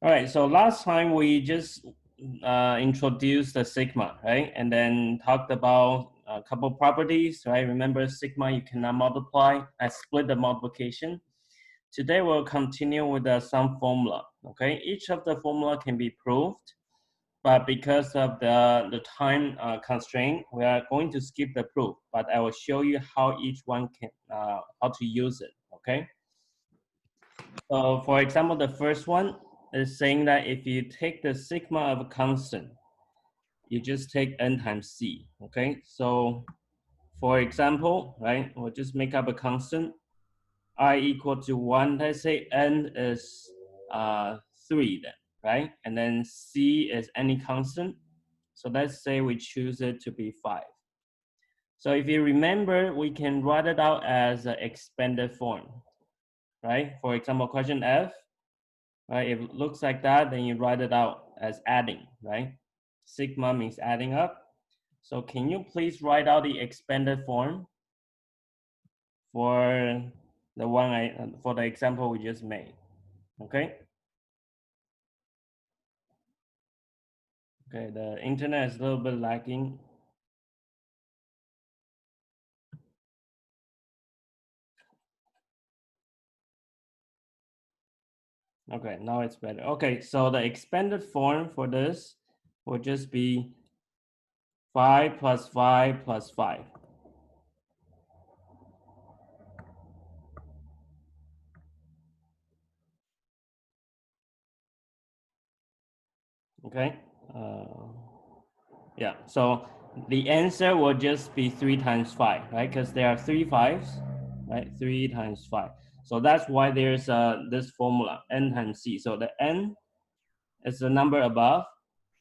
All right, so last time we just introduced the sigma, right? And then talked about a couple properties, right? Remember sigma, you cannot multiply. I split the multiplication. Today we'll continue with the sum formula, okay? Each of the formula can be proved, but because of the time constraint, we are going to skip the proof, but I will show you how each one can, how to use it, okay? So for example, the first one is saying that if you take the sigma of a constant, you just take n times c, okay? So for example, right, we'll just make up a constant, I equal to 1, let's say n is 3 then, right? And then c is any constant, so let's say we choose it to be 5. So if you remember, we can write it out as an expanded form, right? For example, question F, right? If it looks like that, then you write it out as adding, right? Sigma means adding up. So can you please write out the expanded form for the one for the example we just made, okay? Okay, the internet is a little bit lagging. Okay, now it's better. Okay, so the expanded form for this will just be 5 plus 5 plus 5. Okay, yeah, so the answer will just be 3 times 5, right? Because there are 3 5s, right? 3 times 5. So that's why there's this formula, n times c. So the n is the number above,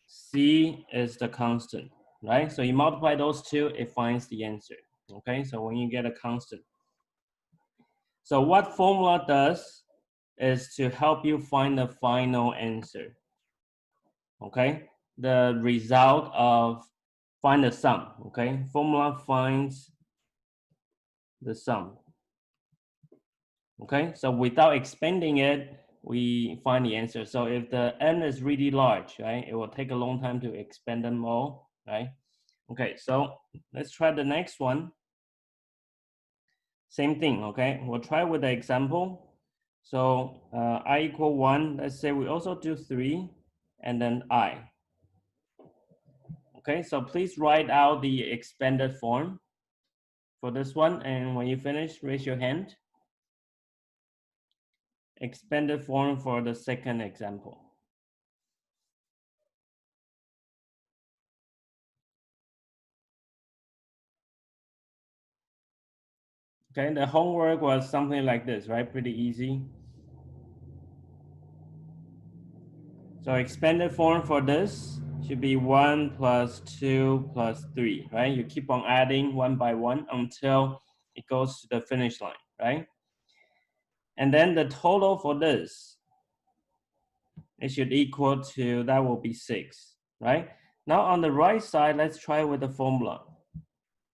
c is the constant, right? So you multiply those two, it finds the answer, okay? So when you get a constant. So what formula does is to help you find the final answer, okay? The result of find the sum, okay? Formula finds the sum, okay? So without expanding it, we find the answer. So if the n is really large, right, it will take a long time to expand them all, right? Okay, so let's try the next one. Same thing, okay? We'll try with the example. So I equal 1, let's say we also do 3, and then I. Okay, so please write out the expanded form for this one, and when you finish, raise your hand. Expanded form for the second example. Okay, the homework was something like this, right? Pretty easy. So expanded form for this should be 1 plus 2 plus 3, right? You keep on adding one by one until it goes to the finish line, right? And then the total for this, it should equal to, that will be 6, right? Now on the right side, let's try with the formula.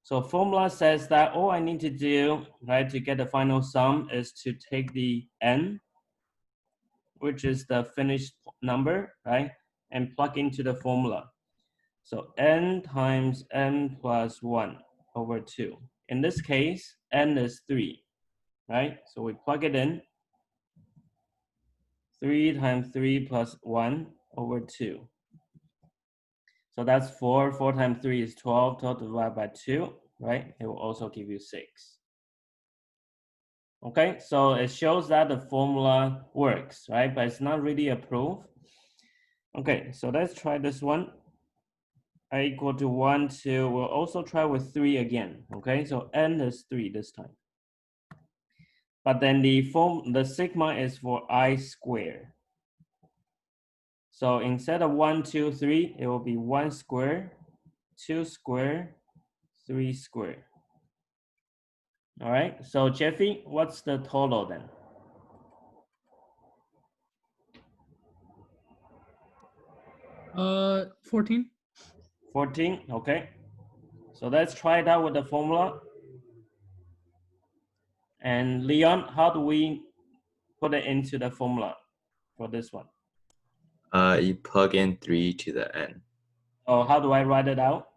So formula says that all I need to do, right, to get the final sum is to take the n, which is the finished number, right, and plug into the formula. So n times n plus 1 over 2. In this case, n is 3, right? So we plug it in. 3 times 3 plus 1 over 2. So that's 4. 4 times 3 is 12. 12 divided by 2, right? It will also give you 6. Okay, so it shows that the formula works, right? But it's not really a proof. Okay, so let's try this one. I equal to 1, 2. We'll also try with 3 again. Okay, so n is 3 this time. But then the sigma is for I squared. So instead of 1, 2, 3, it will be 1 squared, 2 squared, 3 squared. All right, so Jeffy, what's the total then? 14. 14, okay. So let's try it out with the formula. And Leon, how do we put it into the formula for this one? You plug in 3 to the n. Oh, how do I write it out?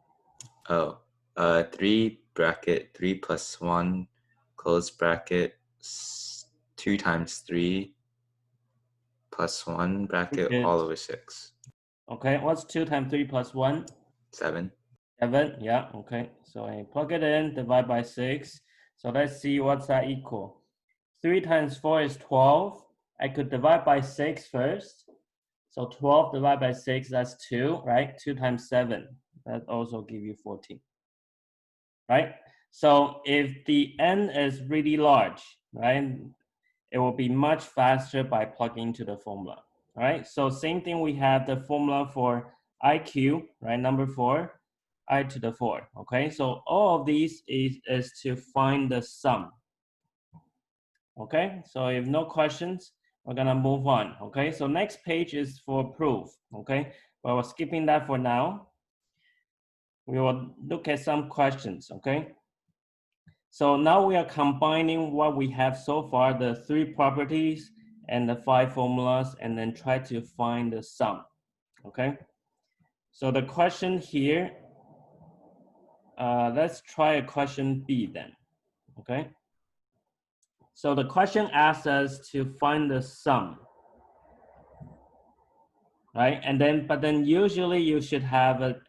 Oh, 3 bracket 3 plus 1 close bracket 2 times 3 plus 1 bracket Good. all over 6. Okay, what's 2 times 3 plus 1? 7. 7, yeah, okay. So I plug it in, divide by 6. So let's see what's that equal. 3 times 4 is 12. I could divide by 6 first. So 12 divided by 6, that's 2, right? 2 times 7, that also give you 14, right? So if the n is really large, right, it will be much faster by plugging into the formula, all right? So same thing, we have the formula for I cube, right, number 4, I to the 4, okay? So all of these is to find the sum, okay? So if no questions, we're gonna move on, okay? So next page is for proof, okay? But we're skipping that for now. We will look at some questions, okay? So now we are combining what we have so far, the 3 properties and the 5 formulas, and then try to find the sum, okay? So the question here, let's try a question B then, okay? So the question asks us to find the sum, right? And then, but then usually you should have an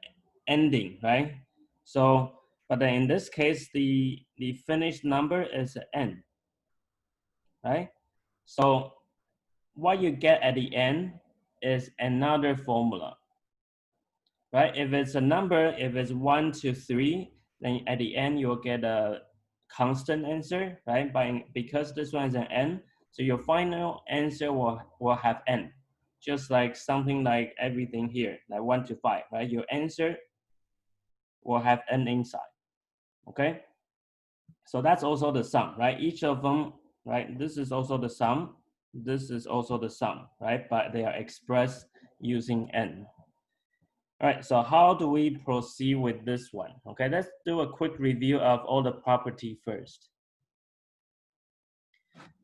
ending, right? So, but then in this case, the finished number is n, right? So what you get at the end is another formula, right? If it's a number, if it's 1 to 3, then at the end you'll get a constant answer, right? Because this one is an n, so your final answer will have n. Just like something like everything here, like 1 to 5, right? Your answer will have n inside, okay? So that's also the sum, right? Each of them, right? This is also the sum. This is also the sum, right? But they are expressed using n. All right, so how do we proceed with this one? Okay, let's do a quick review of all the property first.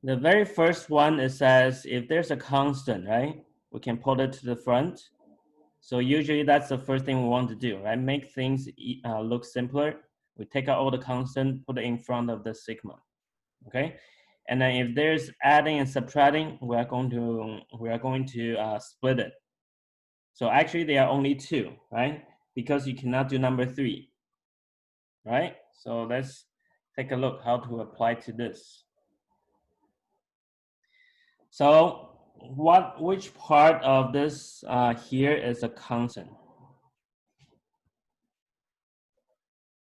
The very first one, it says if there's a constant, right? We can put it to the front. So usually that's the first thing we want to do, right? Make things look simpler. We take out all the constant, put it in front of the sigma, okay? And then if there's adding and subtracting, we are going to split it. So actually there are only 2, right? Because you cannot do number 3, right? So let's take a look how to apply to this. So which part of this here is a constant?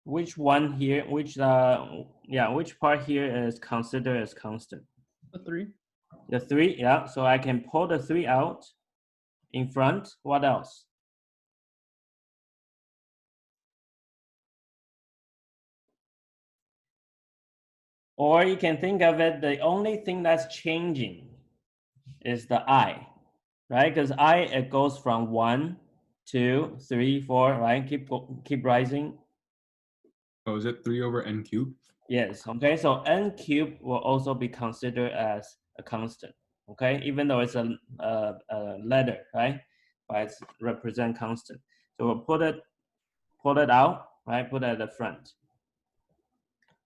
Which one here, which part here is considered as constant? The 3. The 3, yeah. So I can pull the 3 out in front. What else? Or you can think of it, the only thing that's changing is the I, right? Because I, it goes from 1, 2, 3, 4, right? Keep rising. Oh, is it 3 over n cubed? Yes, okay, so n cubed will also be considered as a constant, okay? Even though it's a letter, right? But it's represent constant. So we'll pull it out, right? Put it at the front,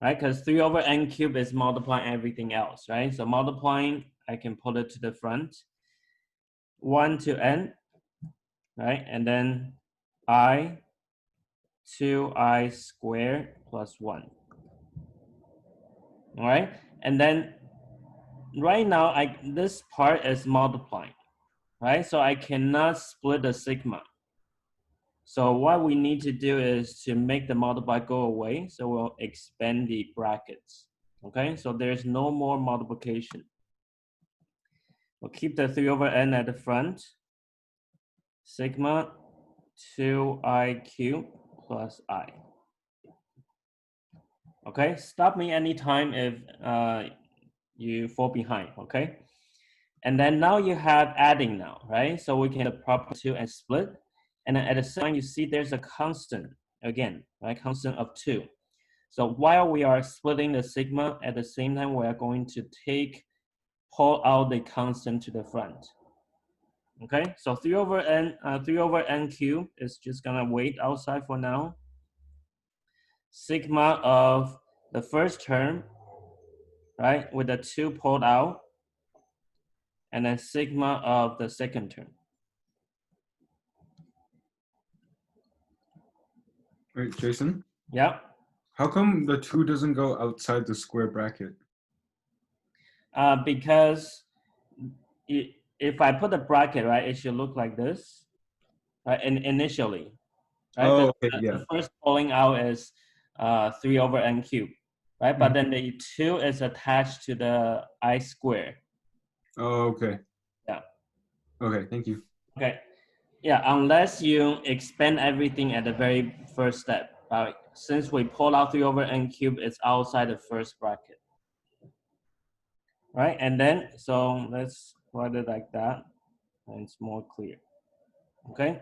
right? Because 3 over n cubed is multiplying everything else, right? So multiplying, I can put it to the front. 1 to n, right? And then I 2i squared plus 1. All right, and then right now this part is multiplying, right? So I cannot split the sigma. So what we need to do is to make the multiply go away. So we'll expand the brackets. Okay, so there's no more multiplication. We'll keep the 3 over n at the front. Sigma 2i cubed plus I. Okay, stop me anytime if you fall behind, okay? And then now you have adding now, right? So we can proper 2 and split. And then at the same time, you see there's a constant again, right? Constant of 2. So while we are splitting the sigma, at the same time, we are going to pull out the constant to the front. Okay, so 3 over n cubed is just gonna wait outside for now. Sigma of the first term, right, with the 2 pulled out, and then sigma of the second term. Wait, Jason, Yeah, how come the 2 doesn't go outside the square bracket? because if I put the bracket, right, it should look like this, right, and initially, right? Oh, The, okay, yeah. the first pulling out is 3 over n cubed, right? But then the 2 is attached to the I square. Oh, okay. Yeah. Okay, thank you. Okay. Yeah, unless you expand everything at the very first step. Since we pull out 3 over n cubed, it's outside the first bracket. Right? And then, so let's write it like that. And it's more clear. Okay?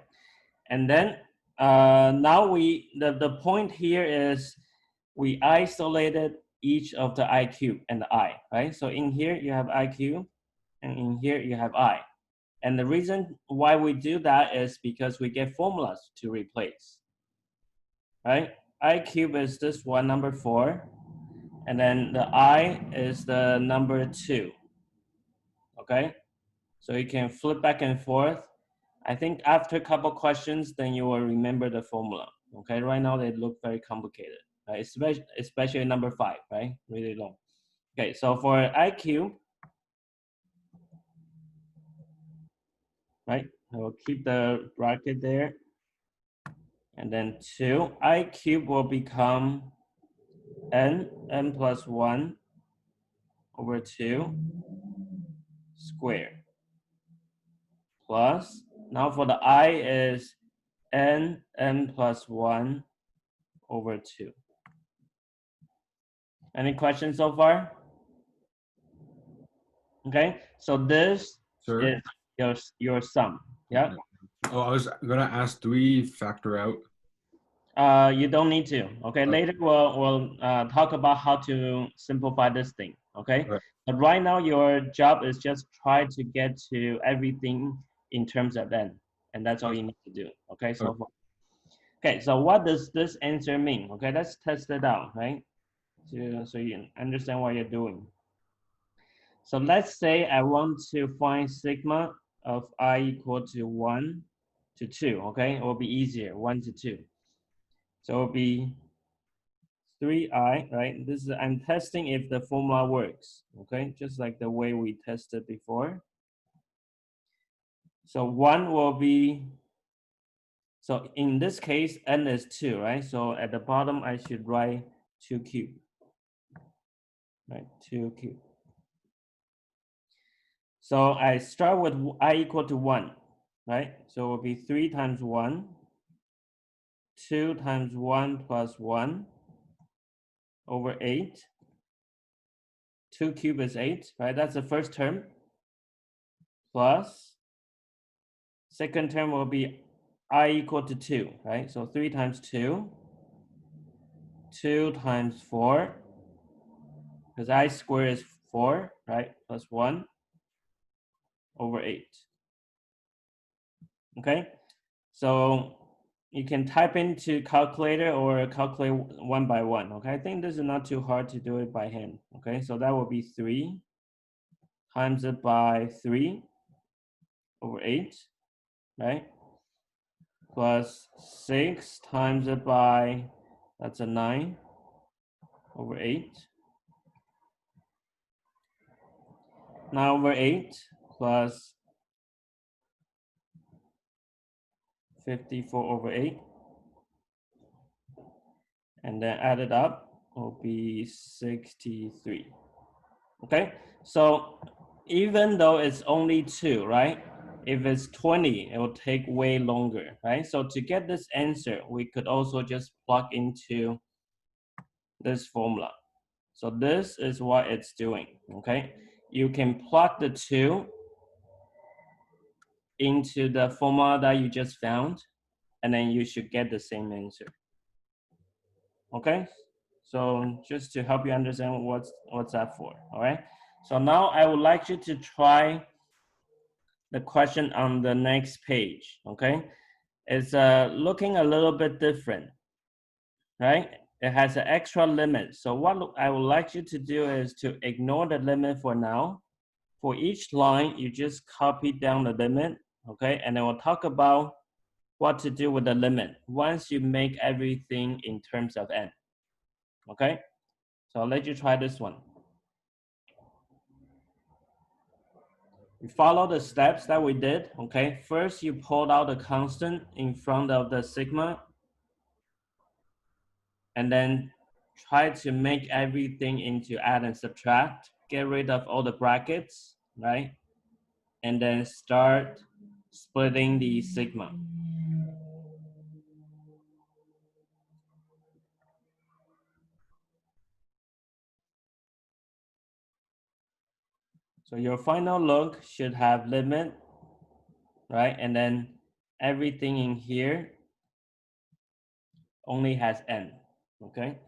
And then now the point here is we isolated each of the I cube and the I, right? So in here you have I cube, and in here you have I. And the reason why we do that is because we get formulas to replace, right? I cube is this one, number 4, and then the I is the number 2, okay? So you can flip back and forth. I think after a couple questions, then you will remember the formula. Okay, right now they look very complicated, right? Especially number 5, right? Really long. Okay, so for I cube, right? I will keep the bracket there. And then 2, I cube will become n plus 1 over 2 squared. Plus, now for the I is n plus 1 over 2. Any questions so far? Okay, so this Sir? is your sum. Yeah. Oh, I was gonna ask, do we factor out? You don't need to. Okay, later we'll talk about how to simplify this thing. Okay, Okay. but right now your job is just try to get to everything in terms of n, and that's all you need to do. Okay, so far. Okay, so what does this answer mean? Okay, let's test it out, right? So you understand what you're doing. So let's say I want to find sigma of I equal to 1 to 2, okay? It will be easier, 1 to 2. So it will be 3i, right? This is, I'm testing if the formula works, okay? Just like the way we tested before. So 1 will be, so in this case, n is 2, right? So at the bottom, I should write 2 cubed, right? 2 cubed. So I start with I equal to 1, right? So it will be 3 times 1, 2 times 1 plus 1 over 8. 2 cubed is 8, right? That's the first term. Plus, second term will be I equal to 2, right? So 3 times 2, 2 times 4, because I square is 4, right? Plus 1 over 8. Okay? So you can type into calculator or calculate one by one. Okay, I think this is not too hard to do it by hand. Okay, so that will be 3 times it by 3 over 8, right? Plus 6 times it by, that's a 9 over 8. Now over 8 plus 54 over 8. And then add it up will be 63. Okay, so even though it's only 2, right? If it's 20, it will take way longer, right? So to get this answer, we could also just plug into this formula. So this is what it's doing, okay? You can plug the 2 into the formula that you just found, and then you should get the same answer. Okay? So just to help you understand what's that for, all right? So now I would like you to try the question on the next page, okay? It's looking a little bit different, right? It has an extra limit. So what I would like you to do is to ignore the limit for now. For each line, you just copy down the limit, okay? And then we'll talk about what to do with the limit once you make everything in terms of n, okay? So I'll let you try this one. You follow the steps that we did, okay? First, you pulled out the constant in front of the sigma, and then try to make everything into add and subtract, get rid of all the brackets, right? And then start splitting the sigma. So your final look should have limit, right? And then everything in here only has n, okay?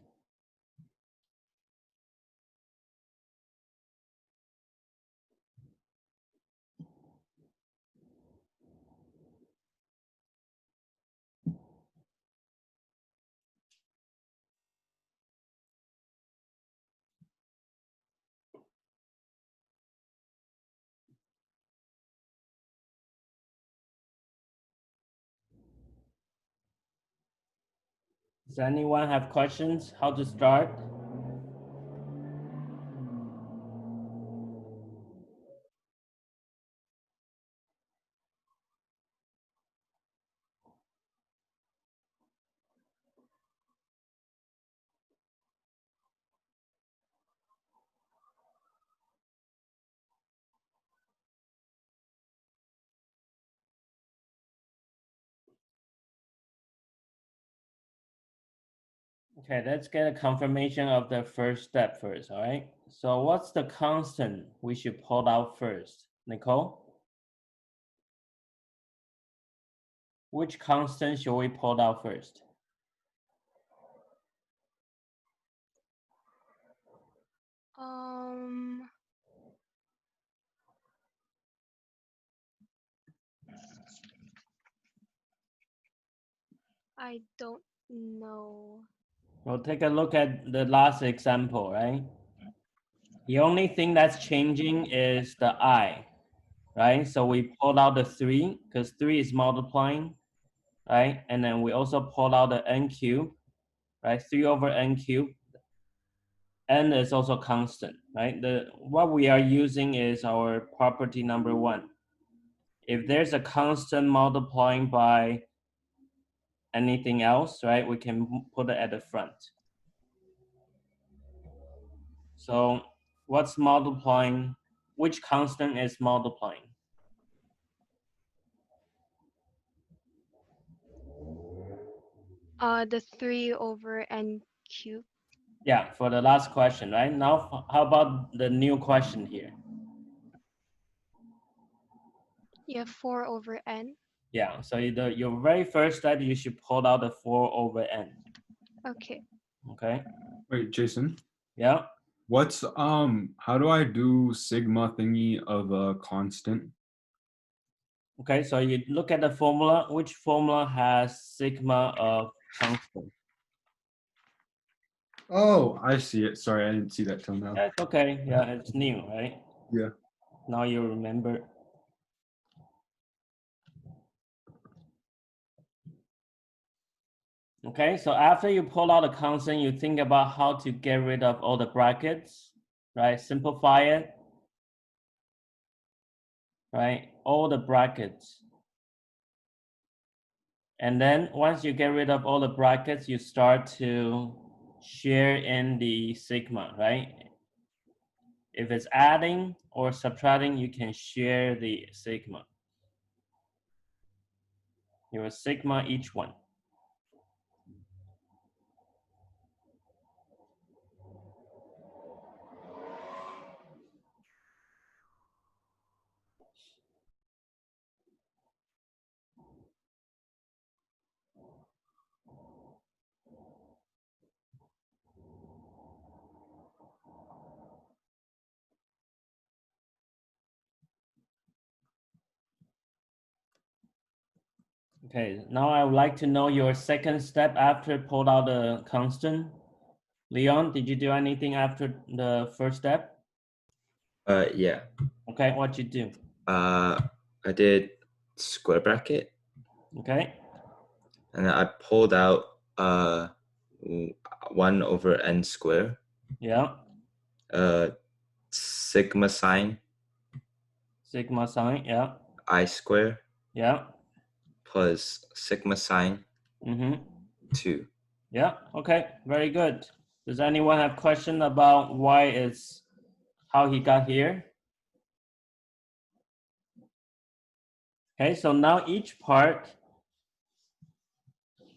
Does anyone have questions? How to start? Okay, let's get a confirmation of the first step first, all right? So what's the constant we should pull out first? Nicole? Which constant should we pull out first? I don't know. We'll take a look at the last example, right? The only thing that's changing is the I, right? So we pulled out the 3 because 3 is multiplying, right? And then we also pulled out the n cubed, right? 3 over n cubed. N is also constant, right? What we are using is our property number 1. If there's a constant multiplying by anything else, right, we can put it at the front. So what's multiplying? Which constant is multiplying? The 3 over n cubed. Yeah, for the last question, right? Now, how about the new question here? Yeah, 4 over n. Yeah, so your very first step, you should pull out the 4 over n. Okay. Okay. Wait, Jason. Yeah. What's how do I do sigma thingy of a constant? Okay, so you look at the formula. Which formula has sigma of constant? Oh, I see it. Sorry, I didn't see that till now. That's okay. Yeah, it's new, right? Yeah. Now you remember. Okay, so after you pull out a constant, you think about how to get rid of all the brackets, right? Simplify it, right? All the brackets. And then once you get rid of all the brackets, you start to share in the sigma, right? If it's adding or subtracting, you can share the sigma. Your sigma each one. Okay, now I would like to know your second step after pulled out the constant. Leon, did you do anything after the first step? Yeah. Okay, what'd you do? I did square bracket, Okay, and I pulled out 1 over n square, yeah, sigma sign sigma sign, yeah, I square yeah, plus sigma sign 2. yeah, okay, very good. Does anyone have question about why it's, how he got here? Okay, so now each part,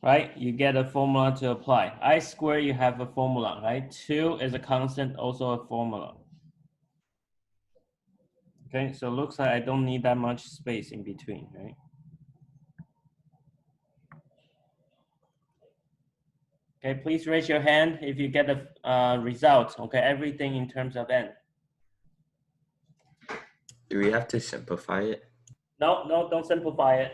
right, you get a formula to apply. I square, you have a formula, right? 2 is a constant, also a formula. Okay, so it looks like I don't need that much space in between, right? Okay, please raise your hand if you get the result. Okay, everything in terms of n. Do we have to simplify it? No, no, don't simplify it.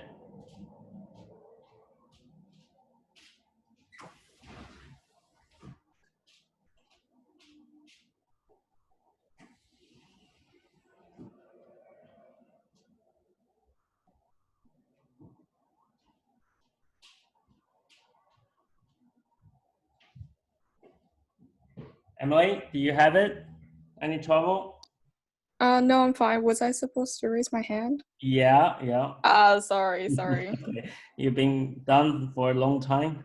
Emily, do you have it? Any trouble? No, I'm fine. Was I supposed to raise my hand? Yeah, yeah. Sorry. Okay. You've been done for a long time.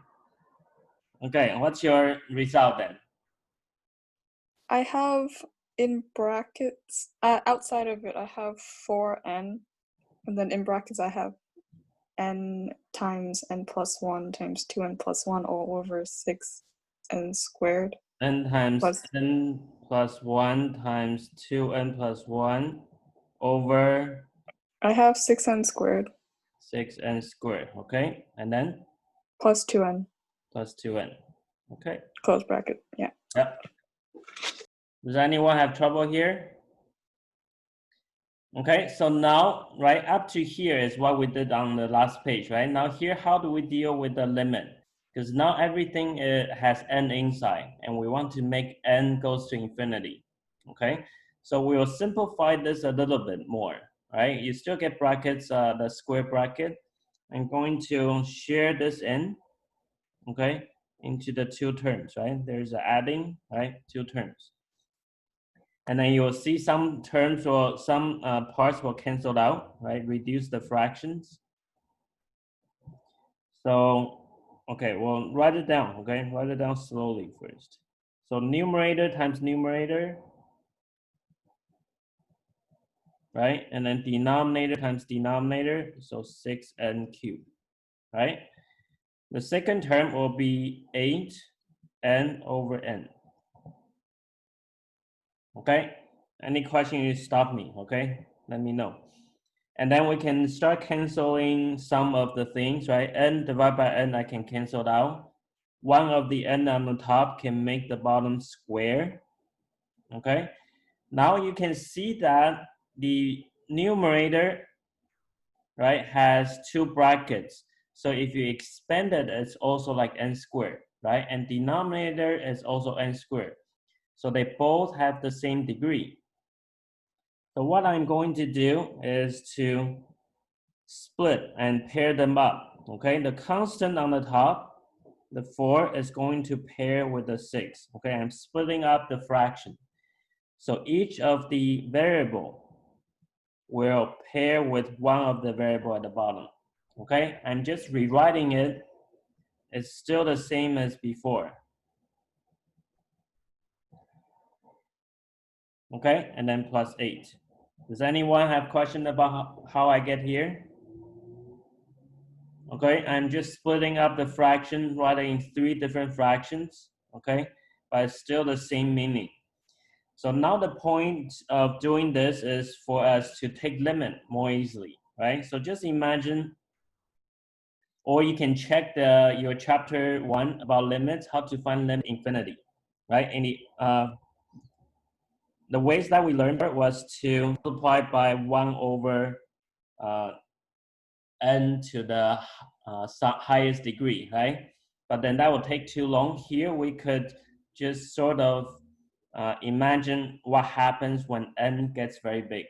Okay, what's your result then? I have in brackets, outside of it, I have 4n, and then in brackets I have n times n plus 1 times 2n plus 1 all over 6n squared. N times Plus- n plus 1 times 2n plus 1 over I have 6n squared 6n squared, okay? And then plus 2n, plus 2n, okay? close bracket, yeah. Yep. Does anyone have trouble here? Okay, so now, right, up to here is what we did on the last page, right? Now here, how do we deal with the limit? Because now everything has n inside, and we want to make n goes to infinity, okay? So we will simplify this a little bit more, right? You still get brackets, the square bracket. I'm going to share this in, okay, into the two terms, right? There's adding, right, two terms. And then you'll see some terms or some parts will cancel out, right? Reduce the fractions. So, okay, well, write it down, okay? Write it down slowly first. So numerator times numerator, right? And then denominator times denominator, so 6n cubed, right? The second term will be 8n over n. Okay? Any question, you stop me, okay? Let me know. And then we can start canceling some of the things, right? N divided by n, I can cancel it out. One of the n on the top can make the bottom square, okay? Now you can see that the numerator, right, has two brackets. So if you expand it, it's also like n squared, right? And denominator is also n squared. So they both have the same degree. So what I'm going to do is to split and pair them up, okay? The constant on the top, the 4, is going to pair with the 6, okay? I'm splitting up the fraction. So each of the variable will pair with one of the variable at the bottom, okay? I'm just rewriting it. It's still the same as before. Okay, and then plus 8. Does anyone have question about how I get here? Okay, I'm just splitting up the fraction, writing 3 different fractions, okay? But it's still the same meaning. So now the point of doing this is for us to take limit more easily, right? So just imagine, or you can check your chapter 1 about limits, how to find limit infinity, right? And the ways that we learned was to multiply by 1 over n to the highest degree, right? But then that would take too long. Here we could just sort of imagine what happens when n gets very big.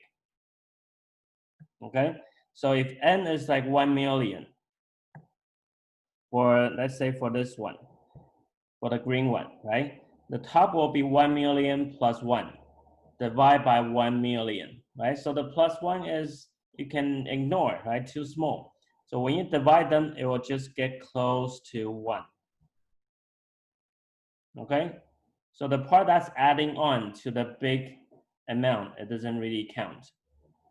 Okay, so if n is like 1 million, for let's say for this one, for the green one, right? The top will be 1 million plus 1, divide by 1 million, right? So the plus 1 is, you can ignore, right? Too small. So when you divide them, it will just get close to 1. Okay? So the part that's adding on to the big amount, it doesn't really count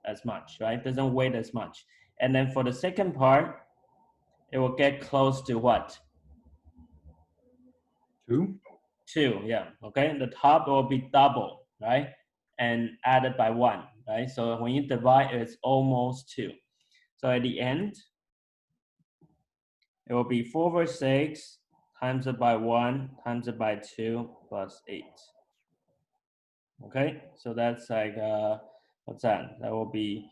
as much, right? It doesn't weight as much. And then for the second part, it will get close to what? 2? 2, yeah, okay? The top will be double, right? And added by 1, right? So when you divide, it's almost 2. So at the end, it will be 4 over 6 times it by 1 times it by 2 plus 8. Okay, so that's like, what's that? That will be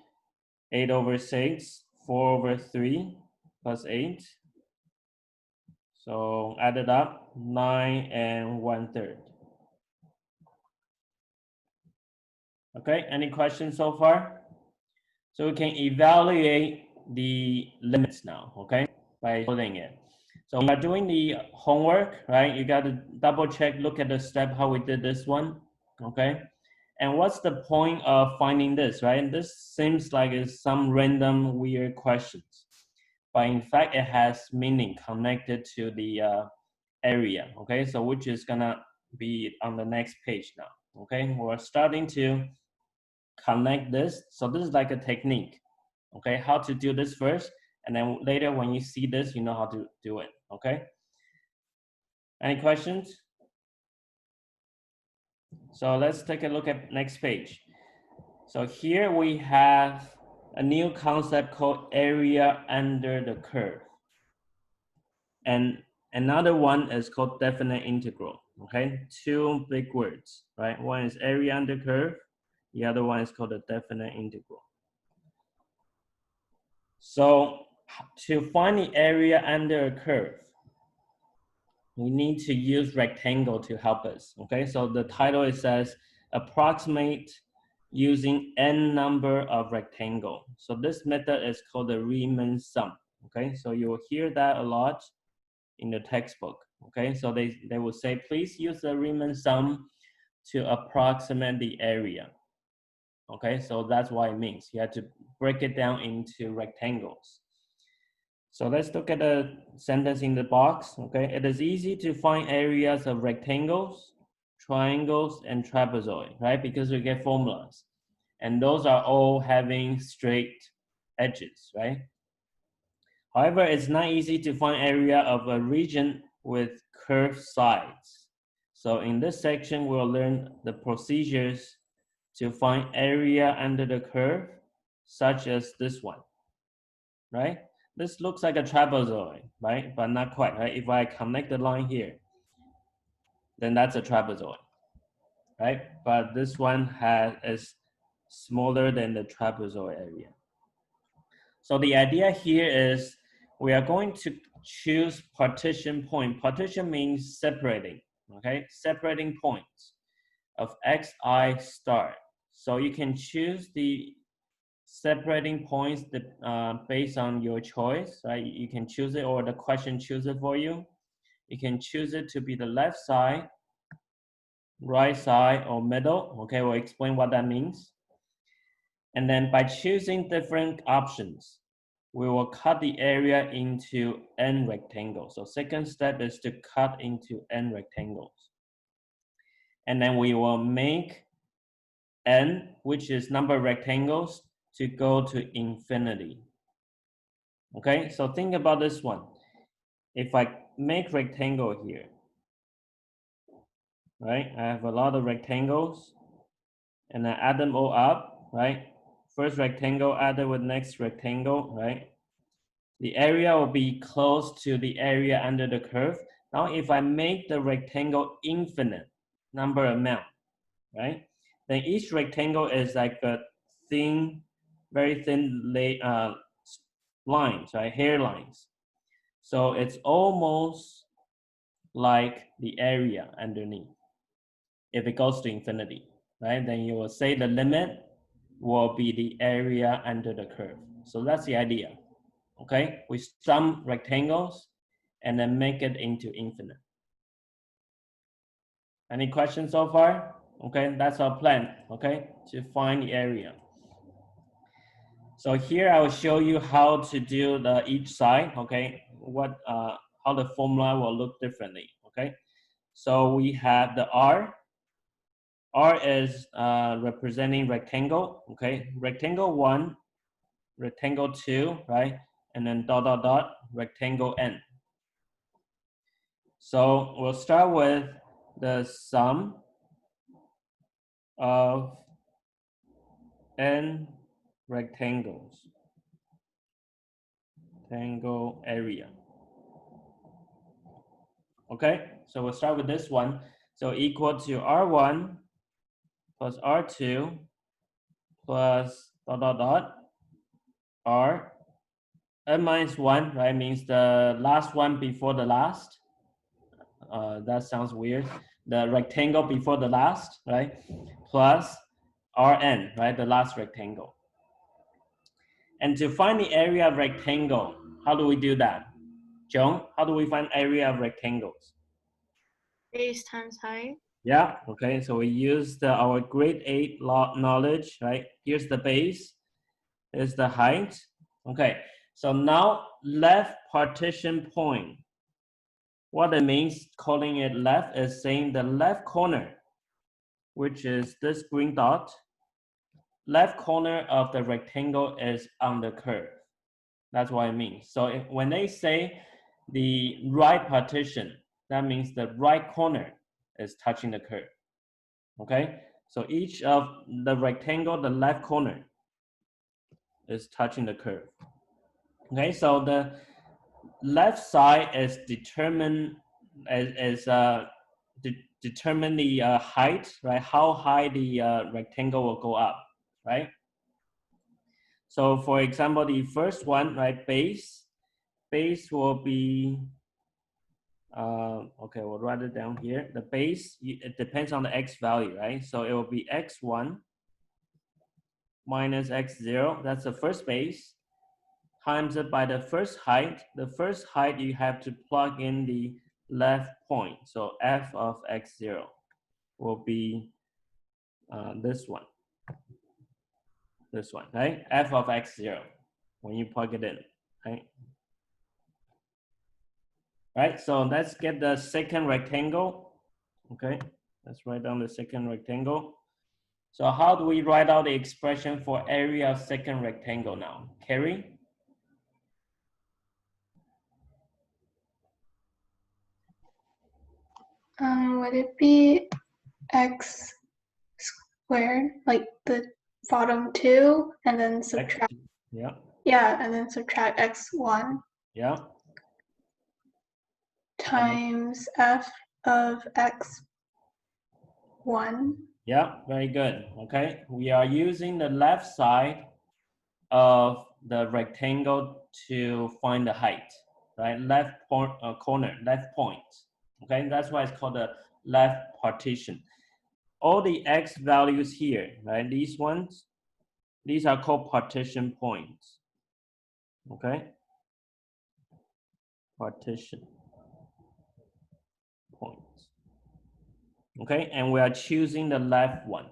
8 over 6, 4 over 3 plus 8. So add it up, 9 and 1/3. Okay, any questions so far? So we can evaluate the limits now, okay, by building it. So we are doing the homework, right? You got to double check, look at the step, how we did this one, okay? And what's the point of finding this, right? This seems like it's some random weird questions, but in fact, it has meaning connected to the area, okay? So which is gonna be on the next page now, okay? We're starting to connect this. So this is like a technique, okay? How to do this first, and then later when you see this, you know how to do it, okay? Any questions? So let's take a look at next page. So here we have a new concept called area under the curve. And another one is called definite integral, okay? 2 big words, right? One is area under curve. The other one is called the definite integral. So to find the area under a curve, we need to use rectangle to help us, okay? So the title, it says, approximate using n number of rectangle. So this method is called the Riemann sum, okay? So you will hear that a lot in the textbook, okay? So they will say, please use the Riemann sum to approximate the area, okay? So that's what it means. You have to break it down into rectangles. So let's look at the sentence in the box, okay? It is easy to find areas of rectangles, triangles, and trapezoid, right? Because we get formulas. And those are all having straight edges, right? However, it's not easy to find area of a region with curved sides. So in this section, we'll learn the procedures to find area under the curve, such as this one, right? This looks like a trapezoid, right? But not quite, right? If I connect the line here, then that's a trapezoid, right? But this one is smaller than the trapezoid area. So the idea here is we are going to choose partition point. Partition means separating, okay? Separating points of xi star. So you can choose the separating points that, based on your choice, right? You can choose it, or the question choose it for you. You can choose it to be the left side, right side, or middle. Okay, we'll explain what that means. And then by choosing different options, we will cut the area into n rectangles. So second step is to cut into n rectangles. And then we will make n, which is number of rectangles, to go to infinity. Okay, so think about this one. If I make rectangle here, right? I have a lot of rectangles and I add them all up, right? First rectangle added with next rectangle, right? The area will be close to the area under the curve. Now, if I make the rectangle infinite number amount, right? Then each rectangle is like a thin, very thin lines, right? Hairlines. So it's almost like the area underneath. If it goes to infinity, right? Then you will say the limit will be the area under the curve. So that's the idea, okay? We sum rectangles and then make it into infinite. Any questions so far? Okay, that's our plan, okay? To find the area. So here I will show you how to do the each side, okay? How the formula will look differently, okay? So we have the R. R is representing rectangle, okay? Rectangle 1, rectangle 2, right? And then dot, dot, dot, rectangle n. So we'll start with the sum of n rectangles, rectangle area. Okay, so we'll start with this one. So equal to R1 plus R2 plus dot, dot, dot, R n minus 1, right, means the last one before the last. That sounds weird. The rectangle before the last, right, plus Rn, right, the last rectangle. And to find the area of rectangle, how do we do that? Joan, how do we find area of rectangles? Base times height. Yeah, okay, so we use our grade 8 knowledge, right? Here's the base, here's the height. Okay, so now left partition point. What it means calling it left is saying the left corner, which is this green dot, left corner of the rectangle is on the curve. That's what it means. So when they say the right partition, that means the right corner is touching the curve. Okay, so each of the rectangle, the left corner is touching the curve. Okay, so the left side is determine determine the height, right? How high the rectangle will go up, right? So for example, the first one, right, base will be, okay, we'll write it down here. The base, it depends on the x value, right? So it will be x1 minus x0, that's the first base, times it by the first height. The first height, you have to plug in the left point. So f of x0 will be this one, right? F of x0, when you plug it in, right? Right, so let's get the second rectangle. Okay, let's write down the second rectangle. So how do we write out the expression for area of second rectangle now? Carrie? Would it be x squared, like the bottom two, and then subtract? X, yeah. Yeah, and then subtract x1. Yeah. Times f of x1. Yeah, very good. Okay, we are using the left side of the rectangle to find the height, right? Left corner, left point. Okay, that's why it's called the left partition. All the x values here, right? These ones, these are called partition points. Okay, partition points. Okay, and we are choosing the left one.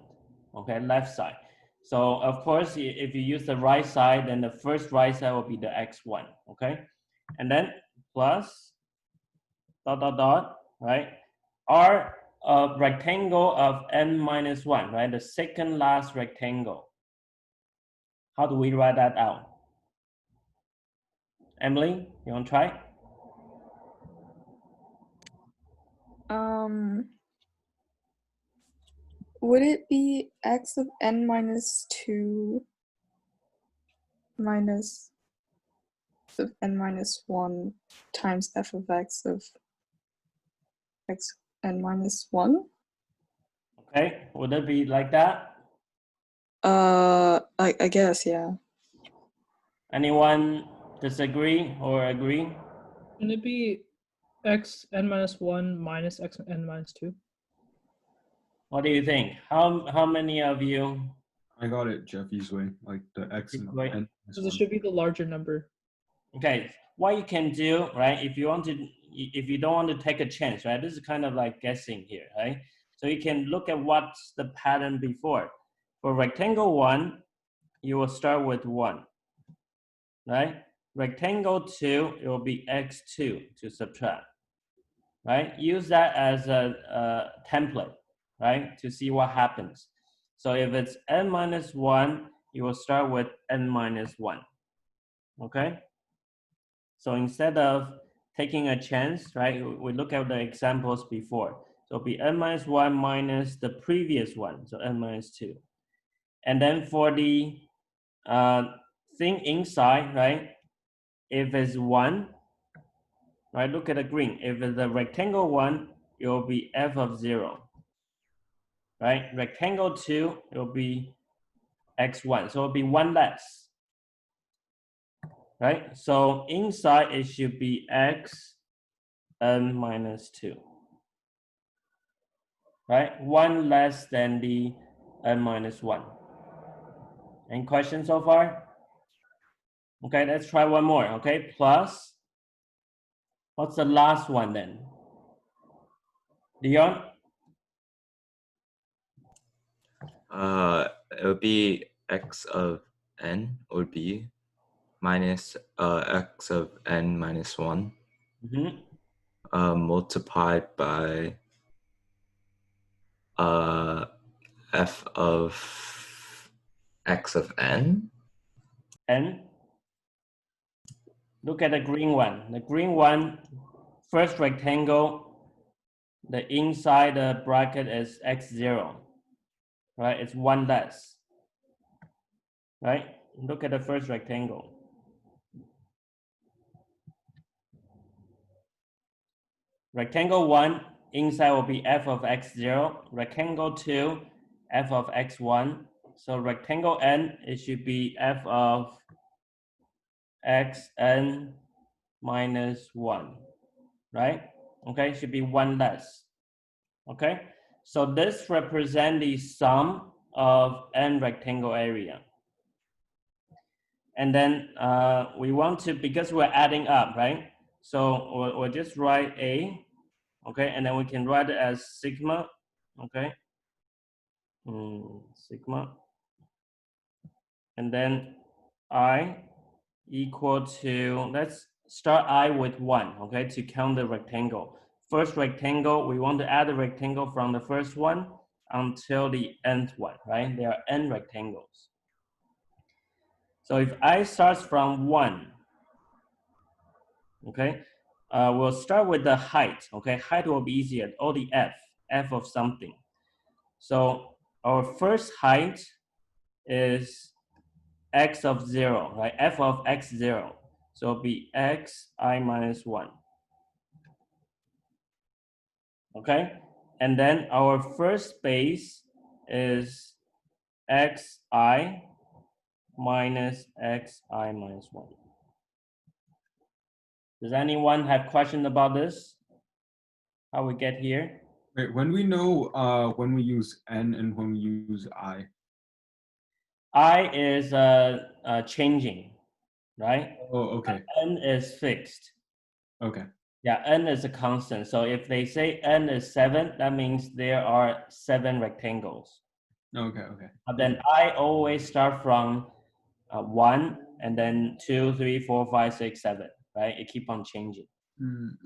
Okay, left side. So of course, if you use the right side, then the first right side will be the x1. Okay, and then plus dot dot dot, right? R of rectangle of n minus 1, right? The second last rectangle. How do we write that out? Emily, you want to try? Would it be x of n minus 2 minus of n minus 1 times f of x of x n minus 1? Okay, would it be like that? I guess, yeah. Anyone disagree or agree? Can it be x n minus 1 minus x n minus 2? What do you think? How many of you? I got it Jeffy's way, like the x and Right. n. Because it should be the larger number. Okay, what you can do, right? If you don't want to take a chance, right? This is kind of like guessing here, right? So you can look at what's the pattern before. For rectangle 1, you will start with 1, right? Rectangle 2, it will be x2 to subtract, right? Use that as a template, right? To see what happens. So if it's n minus 1, you will start with n minus 1, okay? So instead of taking a chance, right, we look at the examples before. So it'll be n minus 1 minus the previous one, so n minus 2. And then for the thing inside, right, if it's 1, right, look at the green. If it's a rectangle 1, it will be f of 0, right? Rectangle 2, it will be x1, so it'll be 1 less, right? So inside it should be x n minus 2. Right? 1 less than the n minus 1. Any questions so far? Okay, let's try one more. Okay, plus. What's the last one then? Dion? It would be x of n would be minus x of n minus 1 multiplied by f of x of n. N. Look at the green one. The green one, first rectangle, the inside the bracket is x0. Right? It's 1 less. Right? Look at the first rectangle. Rectangle 1, inside will be f of x0. Rectangle 2, f of x1. So rectangle n, it should be f of xn minus 1, right? Okay, should be 1 less. Okay, so this represents the sum of n rectangle area. And then we want to, because we're adding up, right? So we'll just write A, okay, and then we can write it as sigma, okay, sigma, and then I equal to, let's start I with 1, okay, to count the rectangle. First rectangle, we want to add a rectangle from the first one until the nth one, right? There are n rectangles. So if I starts from 1, okay, we'll start with the height, okay? Height will be easier, or the f of something. So our first height is x of 0, right? F of x0. So it'll be xi minus 1. Okay? And then our first base is xi minus xi minus 1. Does anyone have questions about this? How we get here? Wait, when we know when we use n and when we use I. I is changing, right? Oh, okay. N is fixed. Okay. Yeah, n is a constant. So if they say n is 7, that means there are 7 rectangles. Okay, okay. But then I always start from 1 and then 2, 3, 4, 5, 6, 7, right? It keep on changing.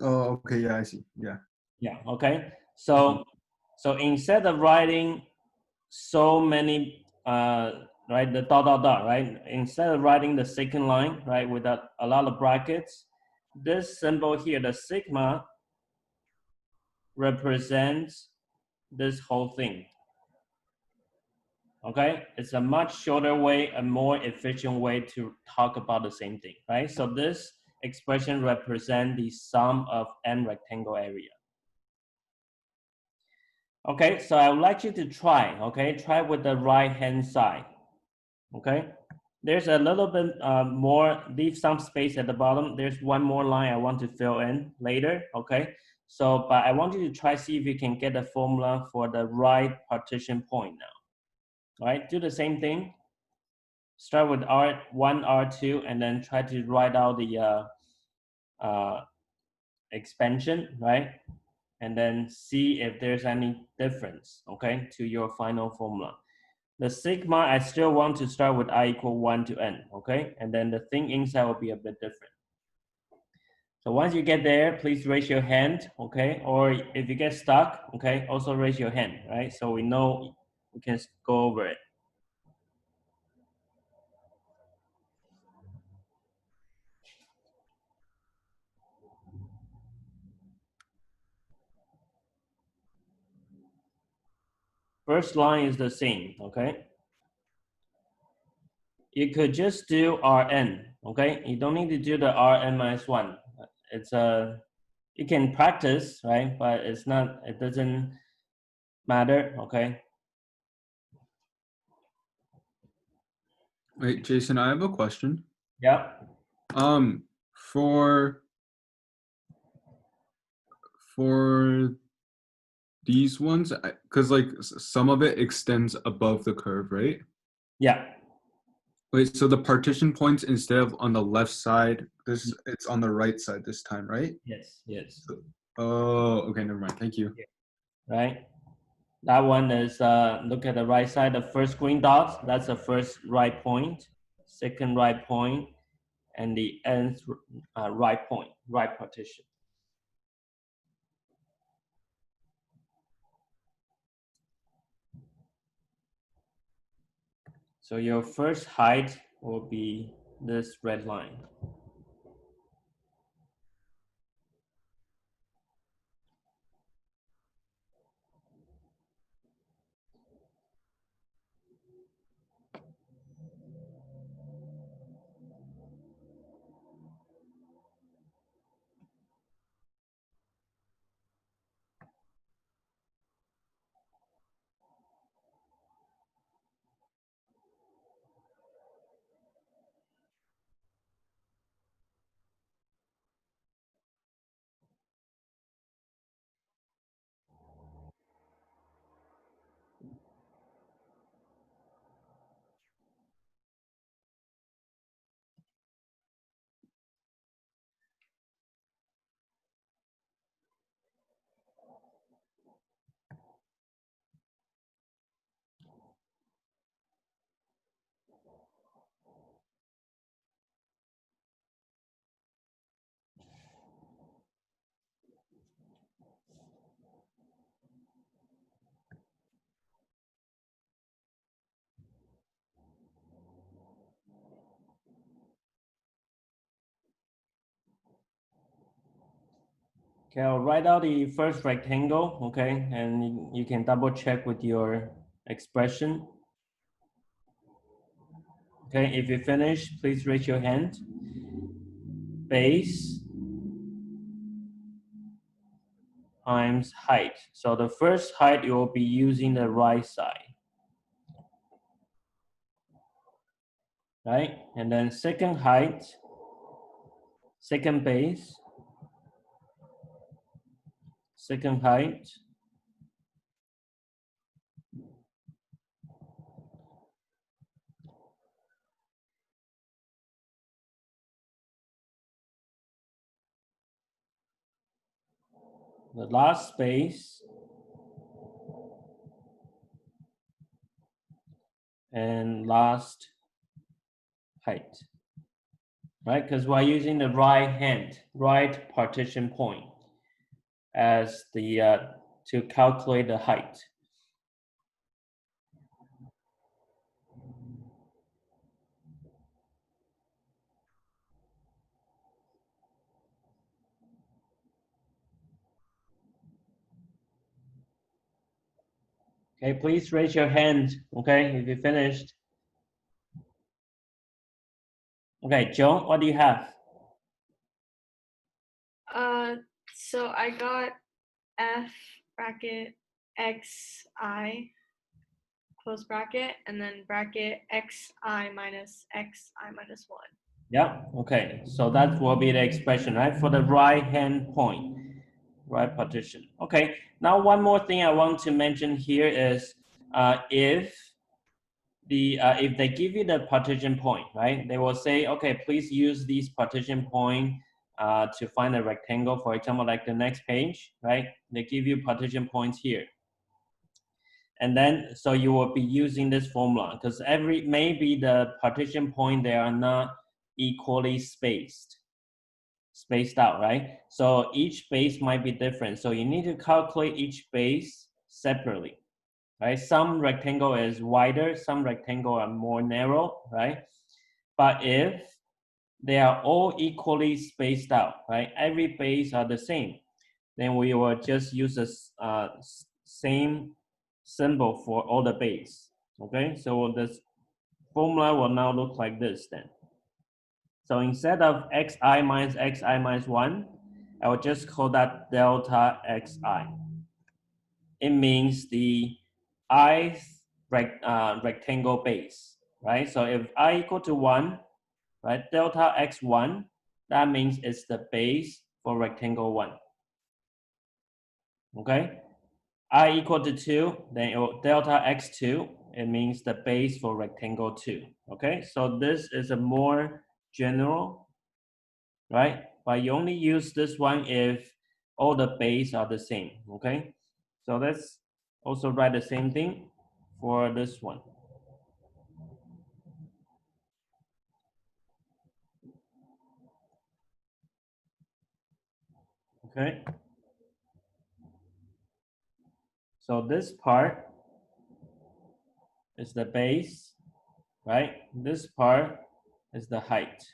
Oh, okay. Yeah, I see. Yeah. Yeah, okay. So instead of writing so many, right, the dot, dot, dot, right? Instead of writing the second line, right, with a lot of brackets, this symbol here, the sigma, represents this whole thing. Okay, it's a much shorter way, a more efficient way to talk about the same thing, right? So this expression represents the sum of n rectangle area. Okay, so I would like you to try, okay? Try with the right hand side, okay? there's a little bit more, leave some space at the bottom. There's one more line I want to fill in later, okay? So, but I want you to try see if you can get the formula for the right partition point now, all right? Do the same thing. Start with R1, R2, and then try to write out the expansion, right? And then see if there's any difference, okay, to your final formula. The sigma, I still want to start with I equal 1 to n, okay? And then the thing inside will be a bit different. So once you get there, please raise your hand, okay? Or if you get stuck, okay, also raise your hand, right? So we know we can go over it. First line is the same, okay? You could just do Rn, okay? You don't need to do the Rn minus 1. It's you can practice, right? But it's not, it doesn't matter, okay? Wait, Jason, I have a question. Yep. For these ones, because like some of it extends above the curve, right? Yeah. Wait, so the partition points instead of on the left side, it's on the right side this time, right? Yes, yes. Oh, okay, never mind. Thank you. Right? That one is, look at the right side, the first green dot, that's the first right point, second right point, and the nth right point, right partition. So your first height will be this red line. Okay, I'll write out the first rectangle, okay, and you can double check with your expression. Okay, if you finish, please raise your hand. Base times height. So the first height, you will be using the right side, right? And then second height, second base, second height, the last space, and last height, right? Because we're using the right partition point as the to calculate the height. Okay, please raise your hand, okay, if you finished. Okay, Joan, what do you have? So I got F bracket XI close bracket, and then bracket xi minus xi minus 1. Yeah, okay. So that will be the expression, right? For the right-hand point, right partition. Okay, now one more thing I want to mention here is if they give you the partition point, right? They will say, okay, please use these partition point to find a rectangle, for example, like the next page, right? They give you partition points here. And then, so you will be using this formula because maybe the partition point, they are not equally spaced out, right? So each base might be different. So you need to calculate each base separately, right? Some rectangle is wider, some rectangle are more narrow, right? But if they are all equally spaced out, right? Every base are the same, then we will just use the same symbol for all the base, okay? So this formula will now look like this then. So instead of xi minus 1, I will just call that delta xi. It means the ith rectangle base, right? So if I equal to 1, right, delta x1, that means it's the base for rectangle 1. Okay? I equal to 2, then delta x2, it means the base for rectangle 2. Okay? So this is a more general, right? But you only use this one if all the base are the same. Okay? So let's also write the same thing for this one. Okay? So this part is the base, right? This part is the height.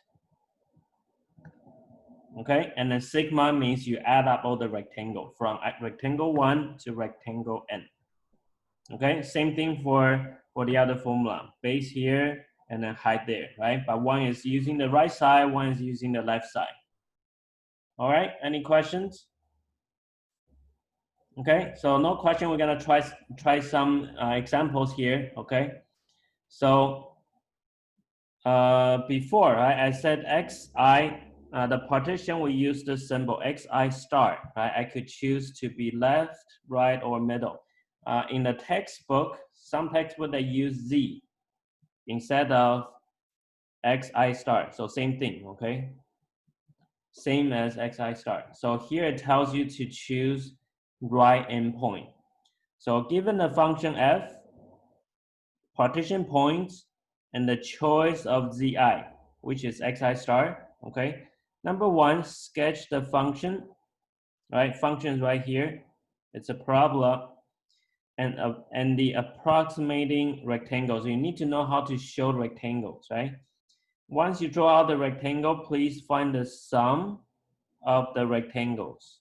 Okay, and then sigma means you add up all the rectangle from rectangle 1 to rectangle n. Okay, same thing for the other formula. Base here and then height there, right? But one is using the right side, one is using the left side. All right, any questions? Okay, so no question. We're gonna try some examples here. Okay, so before I said xi, the partition we use the symbol xi star, right? I could choose to be left, right, or middle. In the textbook, some textbook they use z instead of xi star. So same thing, okay? Same as xi star. So here it tells you to choose right endpoint. So given the function f, partition points, and the choice of zi, which is xi star, okay? Number one, sketch the function, right? Function is right here. It's a parabola and the approximating rectangles. You need to know how to show rectangles, right? Once you draw out the rectangle, please find the sum of the rectangles.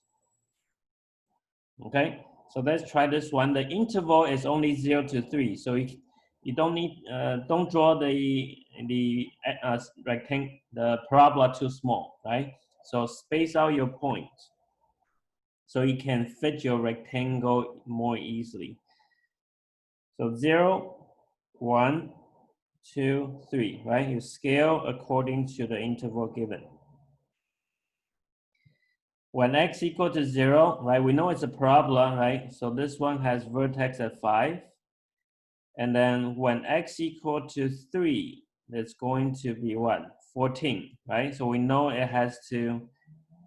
Okay, so let's try this one. The interval is only 0 to 3, so you don't need don't draw the rectangle, the parabola too small, right? So space out your points so you can fit your rectangle more easily. So 0, 1, 2, 3, right? You scale according to the interval given. When x equal to 0, right? We know it's a parabola, right? So this one has vertex at 5. And then when x equal to 3, it's going to be what? 14, right? So we know it has to,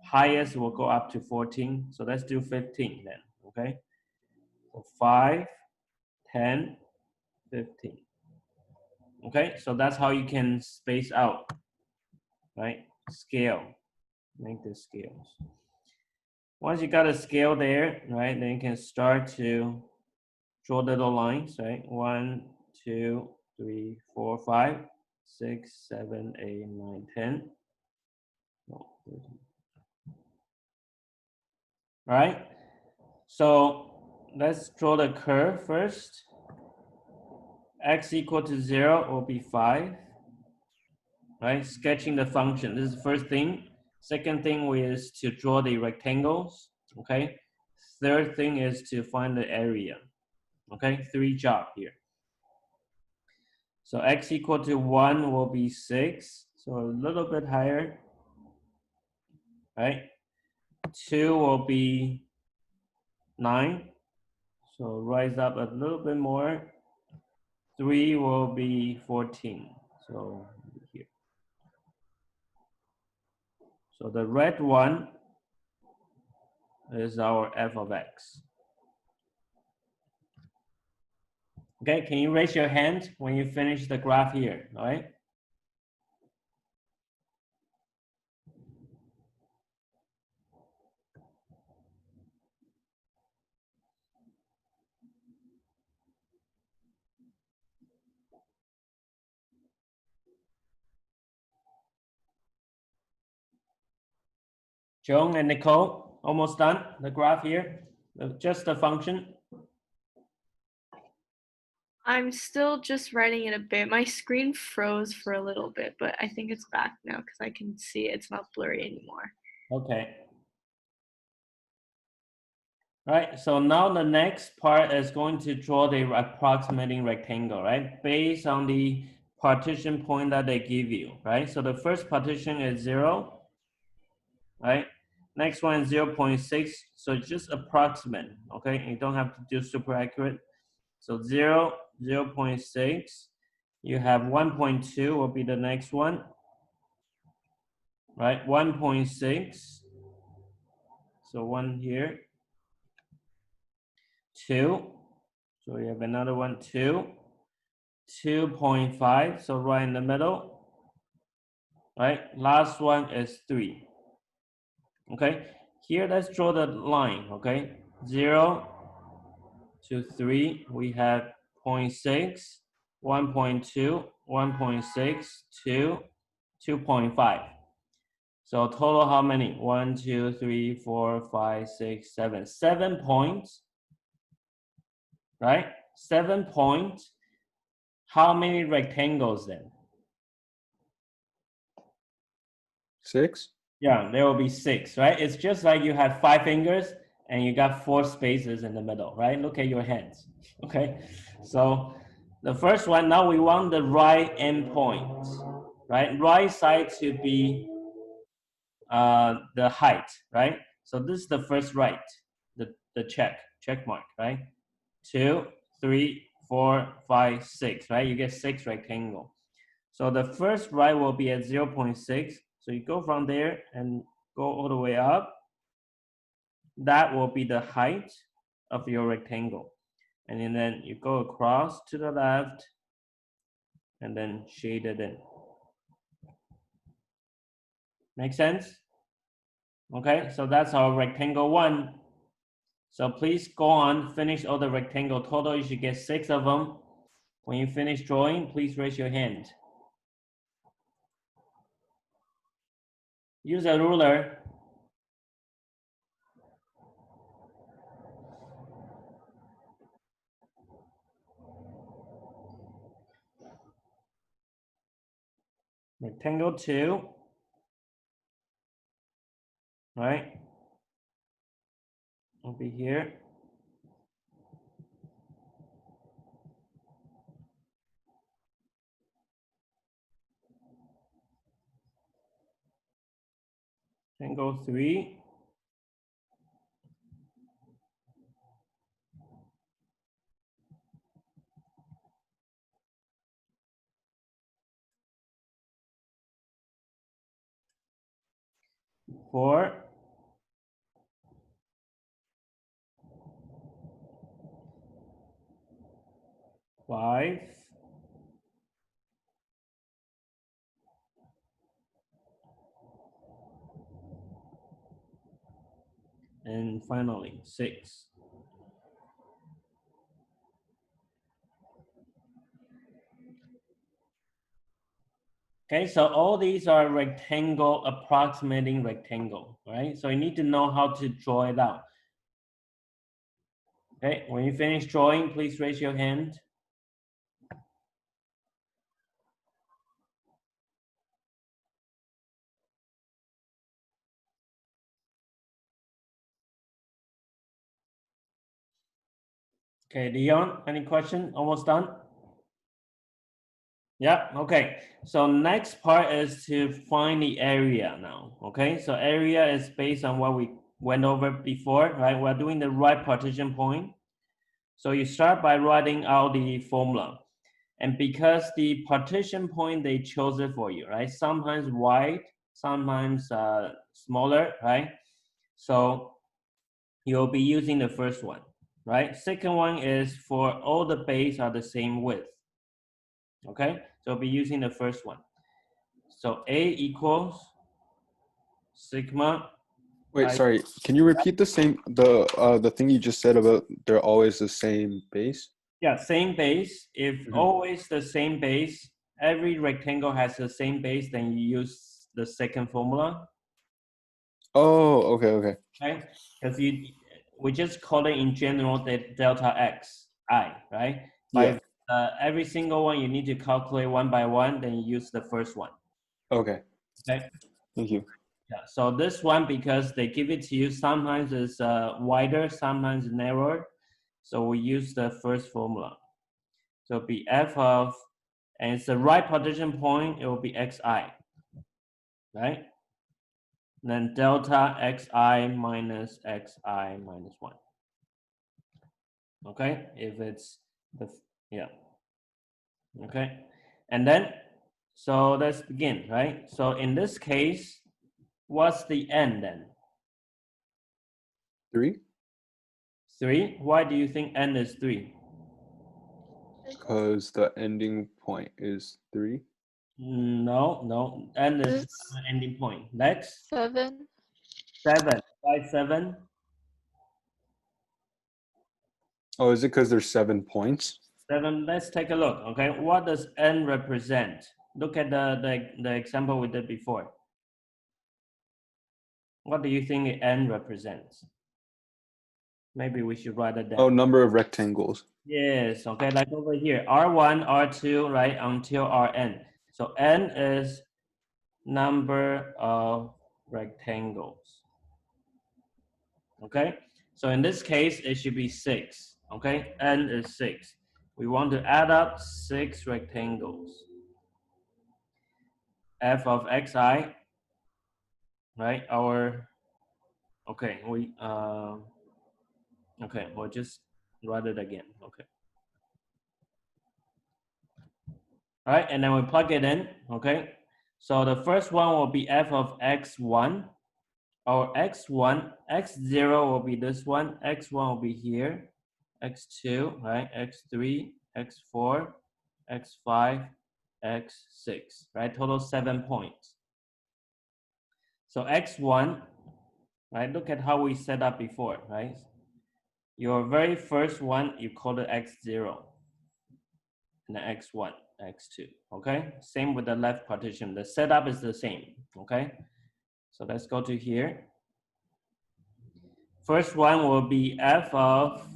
highest will go up to 14. So let's do 15 then, okay? So 5, 10, 15. Okay, so that's how you can space out, right? Scale, make the scales. Once you got a scale there, right, then you can start to draw little lines, right? 1, 2, 3, 4, 5, 6, 7, 8, 9, 10. Oh, 13. All right, so let's draw the curve first. X equal to 0 will be 5, right? Sketching the function, this is the first thing. Second thing is to draw the rectangles, okay? Third thing is to find the area, okay? 3 jobs here. So x equal to 1 will be 6, so a little bit higher, right? 2 will be 9, so rise up a little bit more. 3 will be 14, so here. So the red one is our f of x. Okay, can you raise your hand when you finish the graph here, all right? Joan and Nicole, almost done, the graph here, just the function. I'm still just writing it a bit. My screen froze for a little bit, but I think it's back now because I can see it's not blurry anymore. Okay. All right, so now the next part is going to draw the approximating rectangle, right? Based on the partition point that they give you, right? So the first partition is 0, right? Next one is 0.6, so just approximate, okay? You don't have to do super accurate. So 0, 0.6, you have 1.2 will be the next one, right? 1.6, so 1 here. 2, so you have another one, 2, 2.5, so right in the middle, right? Last one is 3, okay? Here, let's draw the line, okay? 0 to 3, we have 0.6, 1.2, 1.6, 2, 2.5. So total how many? 1, 2, 3, 4, 5, 6, 7. 7 points, right? 7 points. How many rectangles then? 6. Yeah, there will be 6, right? It's just like you have 5 fingers and you got 4 spaces in the middle, right? Look at your hands, okay? So the first one, now we want the right end point, right? Right side to be the height, right? So this is the first right, the check mark, right? 2, 3, 4, 5, 6, right? You get 6 rectangle. So the first right will be at 0.6. So you go from there and go all the way up. That will be the height of your rectangle. And then you go across to the left and then shade it in. Make sense? Okay, so that's our rectangle 1. So please go on, finish all the rectangle. Total, you should get 6 of them. When you finish drawing, please raise your hand. Use a ruler. Rectangle 2, right? Will be here. Rectangle 3. Four, 5, and finally 6. Okay, so all these are rectangle, approximating rectangle, right? So you need to know how to draw it out. Okay, when you finish drawing, please raise your hand. Okay, Leon, any question? Almost done? Yeah, okay. So next part is to find the area now, okay? So area is based on what we went over before, right? We're doing the right partition point. So you start by writing out the formula. And because the partition point, they chose it for you, right? Sometimes wide, sometimes smaller, right? So you'll be using the first one, right? Second one is for all the base are the same width. Okay, so I'll be using the first one. So A equals sigma. Wait, I- sorry. Can you repeat the thing you just said about they're always the same base? Yeah, same base. If Mhm. always the same base, every rectangle has the same base, then you use the second formula, Oh, okay, okay. right? Because we just call it in general the delta x I, right? But Yeah. if, every single one you need to calculate one by one, then you use the first one. Okay. Okay. Thank you. Yeah, so this one, because they give it to you, sometimes it's wider, sometimes narrower. So we use the first formula. So it'll be f of, and it's the right partition point, it will be xi, right? And then delta xi minus 1. Okay, if it's the, yeah. Okay, and then, so let's begin, right? So in this case, what's the n then? 3? 3? Why do you think n is 3? Because the ending point is 3. No, n is It's not an ending point. Next, 7. 7. Why 7? Oh, is it because there's 7 points? 7, let's take a look, okay? What does n represent? Look at the example we did before. What do you think n represents? Maybe we should write it down. Oh, number of rectangles. Yes, okay, like over here, R1, R2, right, until Rn. So n is number of rectangles. Okay, so in this case, it should be 6. Okay, n is 6. We want to add up 6 rectangles. F of xi, right? Our, okay, okay, we'll just write it again. Okay. All right, and then we plug it in. Okay, so the first one will be f of x1. Our x1, x0 will be this one, x1 will be here, x2, right, x3, x4, x5, x6, right, total 7 points. So x1, right, look at how we set up before, right? Your very first one, you call it x0, and then x1, x2, okay? Same with the left partition, the setup is the same, okay? So let's go to here. First one will be f of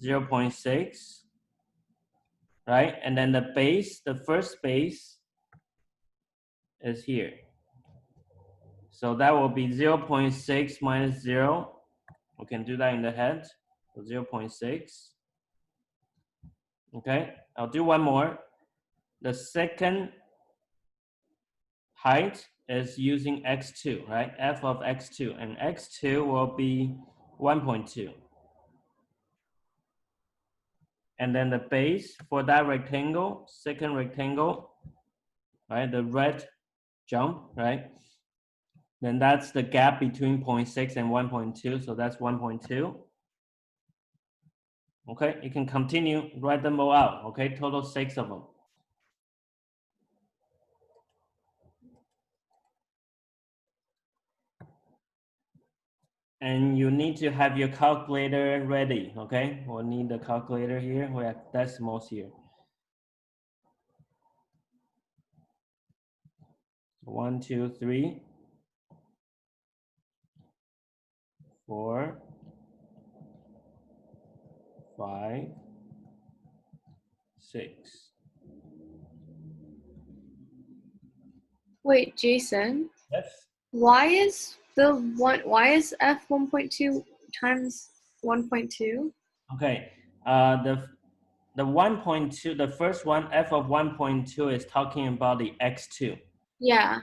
0.6, right? And then the base, the first base is here. So that will be 0.6 minus 0. We can do that in the head. So 0.6. Okay, I'll do one more. The second height is using x2, right? F of x2, and x2 will be 1.2. And then the base for that rectangle, second rectangle, right? The red jump, right? Then that's the gap between 0.6 and 1.2, so that's 1.2. Okay, you can continue, write them all out, okay? Total 6 of them. And you need to have your calculator ready, okay? We'll need the calculator here. We have decimals here. 1, 2, 3, 4, 5, 6. Wait, Jason, Yes. why is f 1.2 times 1.2? Okay. the 1.2, the first one, f of 1.2 is talking about the x2. Yeah.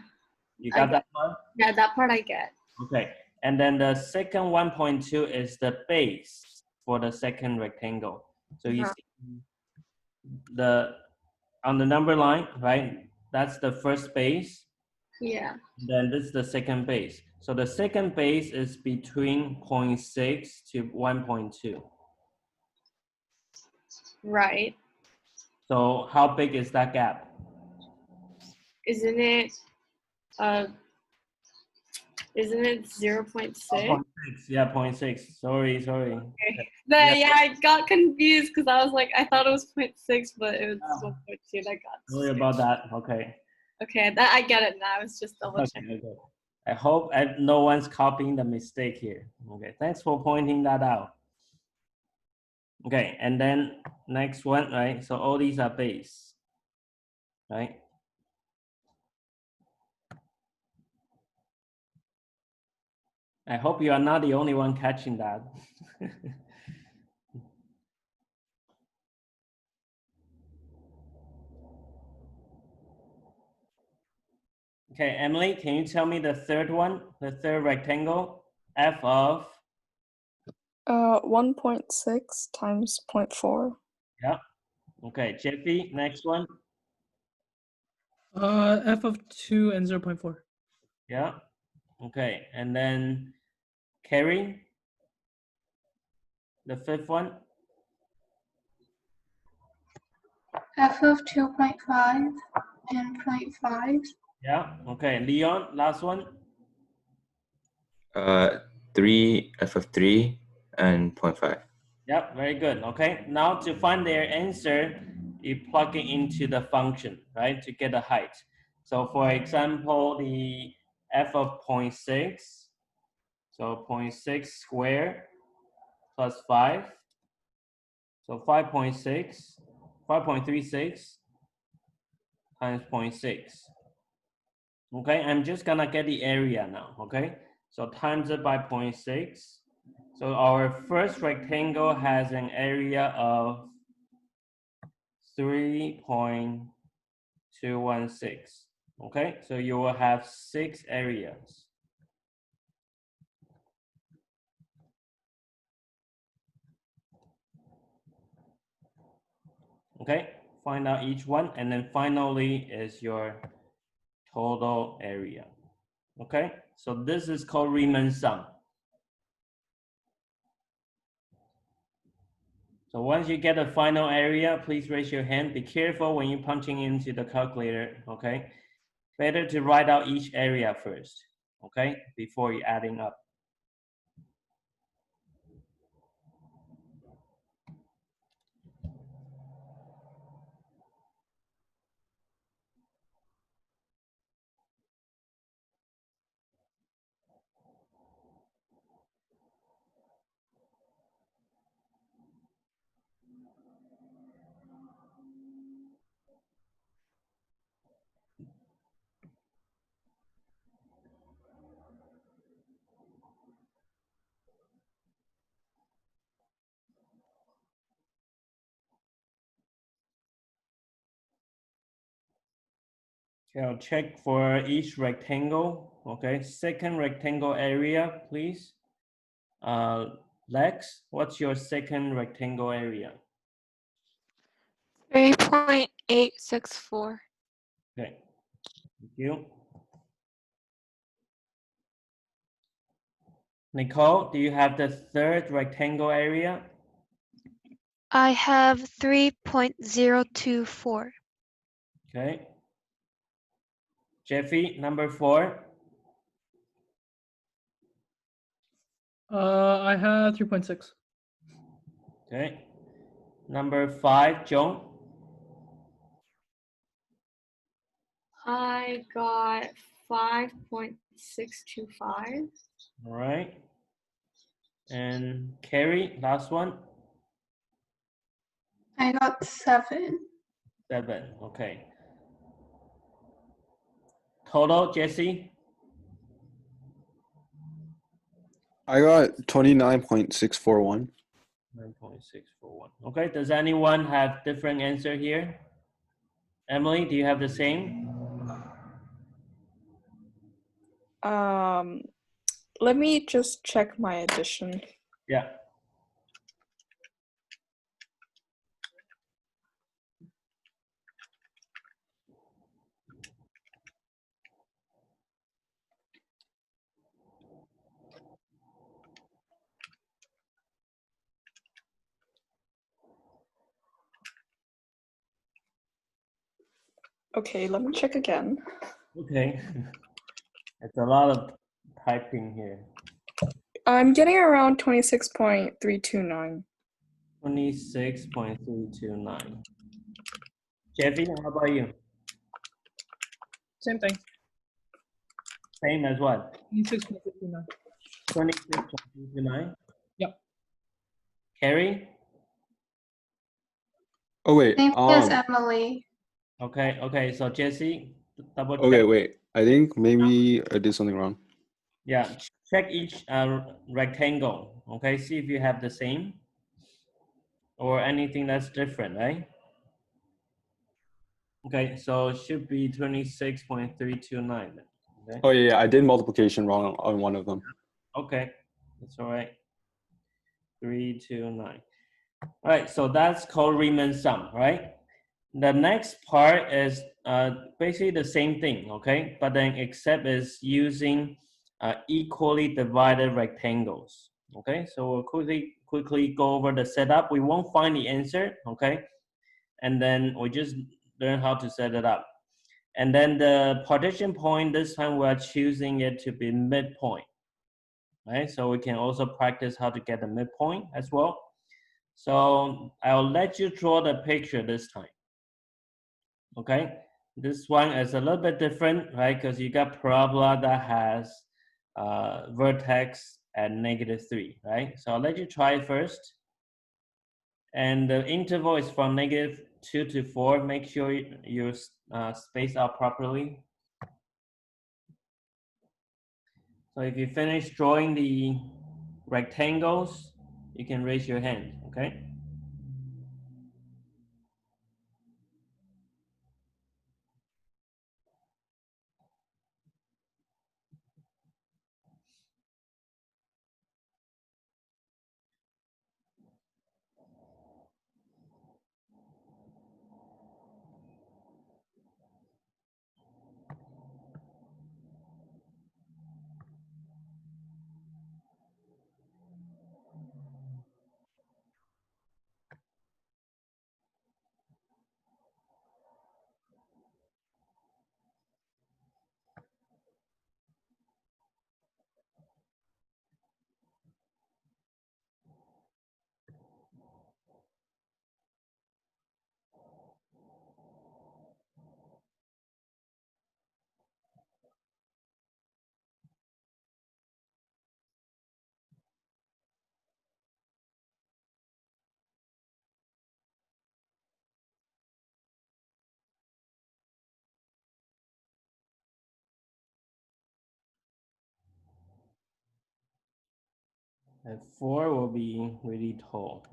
You I got that one? Yeah, that part I get. Okay. And then the second 1.2 is the base for the second rectangle. So you Uh-huh. see on the number line, right? That's the first base. Yeah. Then this is the second base. So the second base is between 0.6 to 1.2. Right. So how big is that gap? Isn't it 0.6? 0.6, yeah, 0.6. Sorry. Yeah, I got confused because I was like, I thought it was 0.6, but it was 1.2. That got Sorry about that. Okay. Okay, that I get it now. I was just double Okay. checking. I hope no one's copying the mistake here. Okay, thanks for pointing that out. Okay, and then next one, right? So all these are base, right? I hope you are not the only one catching that. Okay, Emily, can you tell me the third one, the third rectangle, f of? 1.6 times 0.4. Yeah. Okay, Jeffy, next one. F of 2 and 0.4. Yeah. Okay, and then Carrie, the fifth one. F of 2.5 and 0.5. Yeah. Okay, Leon, last one. 3 f of 3 and 0.5. Yep, very good. Okay, now to find their answer, you plug it into the function, right, to get the height. So for example, the f of 0.6, so 0.6 squared plus 5, so 5.6, 5.36 times 0.6. Okay, I'm just gonna get the area now, okay? So times it by 0.6. So our first rectangle has an area of 3.216. Okay, so you will have 6 areas. Okay, find out each one, and then finally is your total area. Okay, so this is called Riemann sum. So once you get the final area, please raise your hand. Be careful when you're punching into the calculator, okay? Better to write out each area first, okay, before you're adding up. Okay, I'll check for each rectangle. Okay, second rectangle area, please. Lex, what's your second rectangle area? 3.864. Okay, thank you. Nicole, do you have the third rectangle area? I have 3.024. Okay. Jeffy, number 4. I have 3.6. Okay. Number 5, Joan. I got 5.625. All right. And Carrie, last one. I got 7. 7. Okay. Total, Jesse. I got 29.641. 9.641. Okay, does anyone have different answer here? Emily, do you have the same? Let me just check my addition. Yeah. Okay, let me check again. Okay. It's a lot of typing here. I'm getting around 26.329. 26.329. Jeffy, how about you? Same thing. Same as what? 26.59. 26.329? Yep. Carrie? Oh wait. Same as Emily. Okay, so Jesse, double check. Okay, wait. I think maybe I did something wrong. Yeah, check each rectangle, okay? See if you have the same or anything that's different, right? Okay, so it should be 26.329. Okay. Oh yeah, I did multiplication wrong on one of them. Okay, that's all right. 329. All right, so that's called Riemann sum, right? The next part is basically the same thing, okay? But then except is using equally divided rectangles, okay? So we'll quickly go over the setup. We won't find the answer, okay? And then we just learn how to set it up. And then the partition point, this time we're choosing it to be midpoint, right? So we can also practice how to get the midpoint as well. So I'll let you draw the picture this time. Okay, this one is a little bit different, right? Because you got parabola that has vertex at -3, right? So I'll let you try it first. And the interval is from -2 to 4. Make sure you space out properly. So if you finish drawing the rectangles, you can raise your hand, okay? And 4 will be really tall.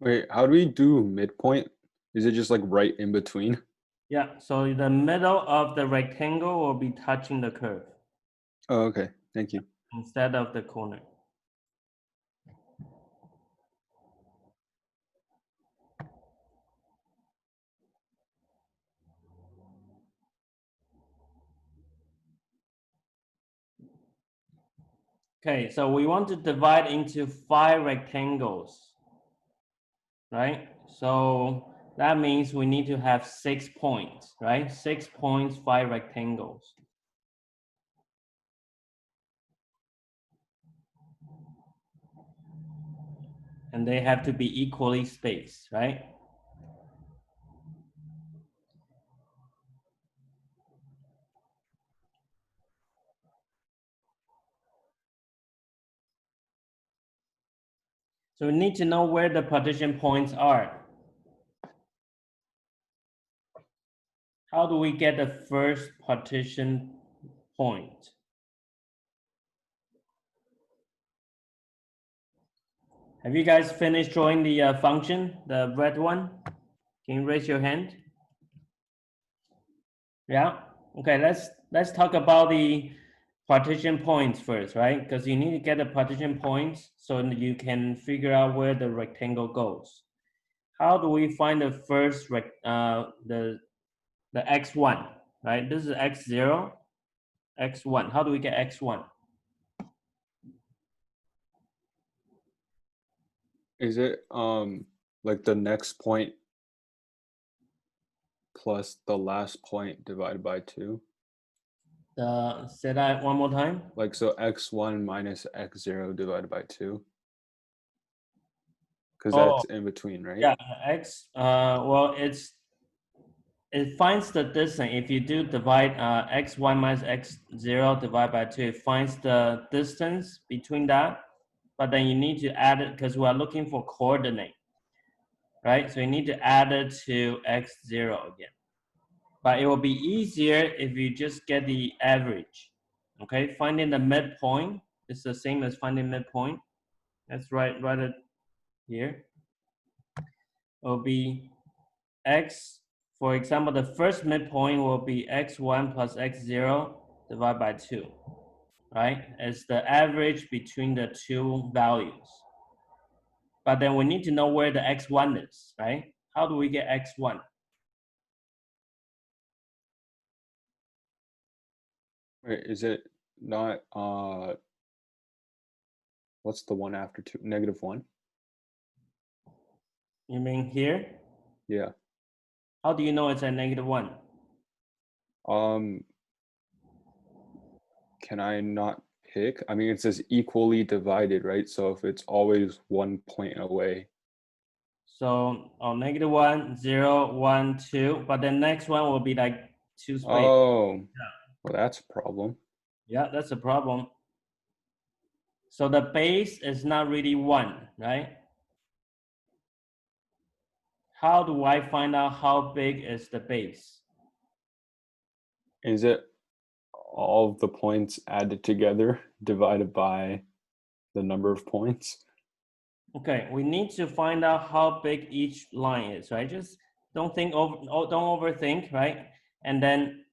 Wait, how do we do midpoint? Is it just like right in between? Yeah, so the middle of the rectangle will be touching the curve Oh, okay. Thank you. instead of the corner. Okay, so we want to divide into 5 rectangles, right? So that means we need to have 6 points, right? 6 points, 5 rectangles. And they have to be equally spaced, right? So we need to know where the partition points are. How do we get the first partition point? Have you guys finished drawing the function, the red one? Can you raise your hand? Yeah. Okay. Let's talk about the partition points first, right? Because you need to get the partition points so that you can figure out where the rectangle goes. How do we find the first the x1, right? This is x0, x1. How do we get x1? Is it like the next point plus the last point divided by 2? Say that one more time. Like, so x1 minus x0 divided by 2? Because that's in between, right? Yeah, x. Well, it finds the distance. If you do divide x1 minus x0 divided by 2, it finds the distance between that. But then you need to add it because we are looking for coordinate, right? So you need to add it to x0 again. But it will be easier if you just get the average. Okay, finding the midpoint is the same as finding midpoint. Let's write it here. It will be x, for example, the first midpoint will be x1 plus x0 divided by 2, right? It's the average between the two values. But then we need to know where the x1 is, right? How do we get x1? Wait, is it not what's the one after 2? -1? You mean here? Yeah. How do you know it's a -1? Can I not pick? I mean, it says equally divided, right? So if it's always 1 point away. So -1, 0, 1, 2, but the next one will be like 2 space. Oh, well, that's a problem. Yeah, that's a problem. So the base is not really 1, right? How do I find out how big is the base? Is it all of the points added together divided by the number of points? Okay, we need to find out how big each line is, right? Just don't overthink, right? And then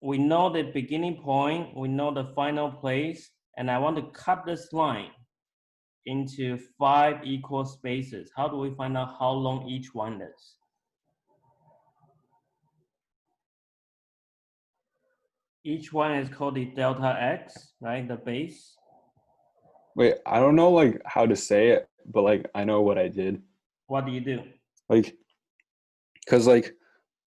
we know the beginning point, we know the final place, and I want to cut this line into 5 equal spaces. How do we find out how long each one is? Each one is called the delta x, right? The base. Wait, I don't know like how to say it, but like I know what I did. What do you do? Like, because like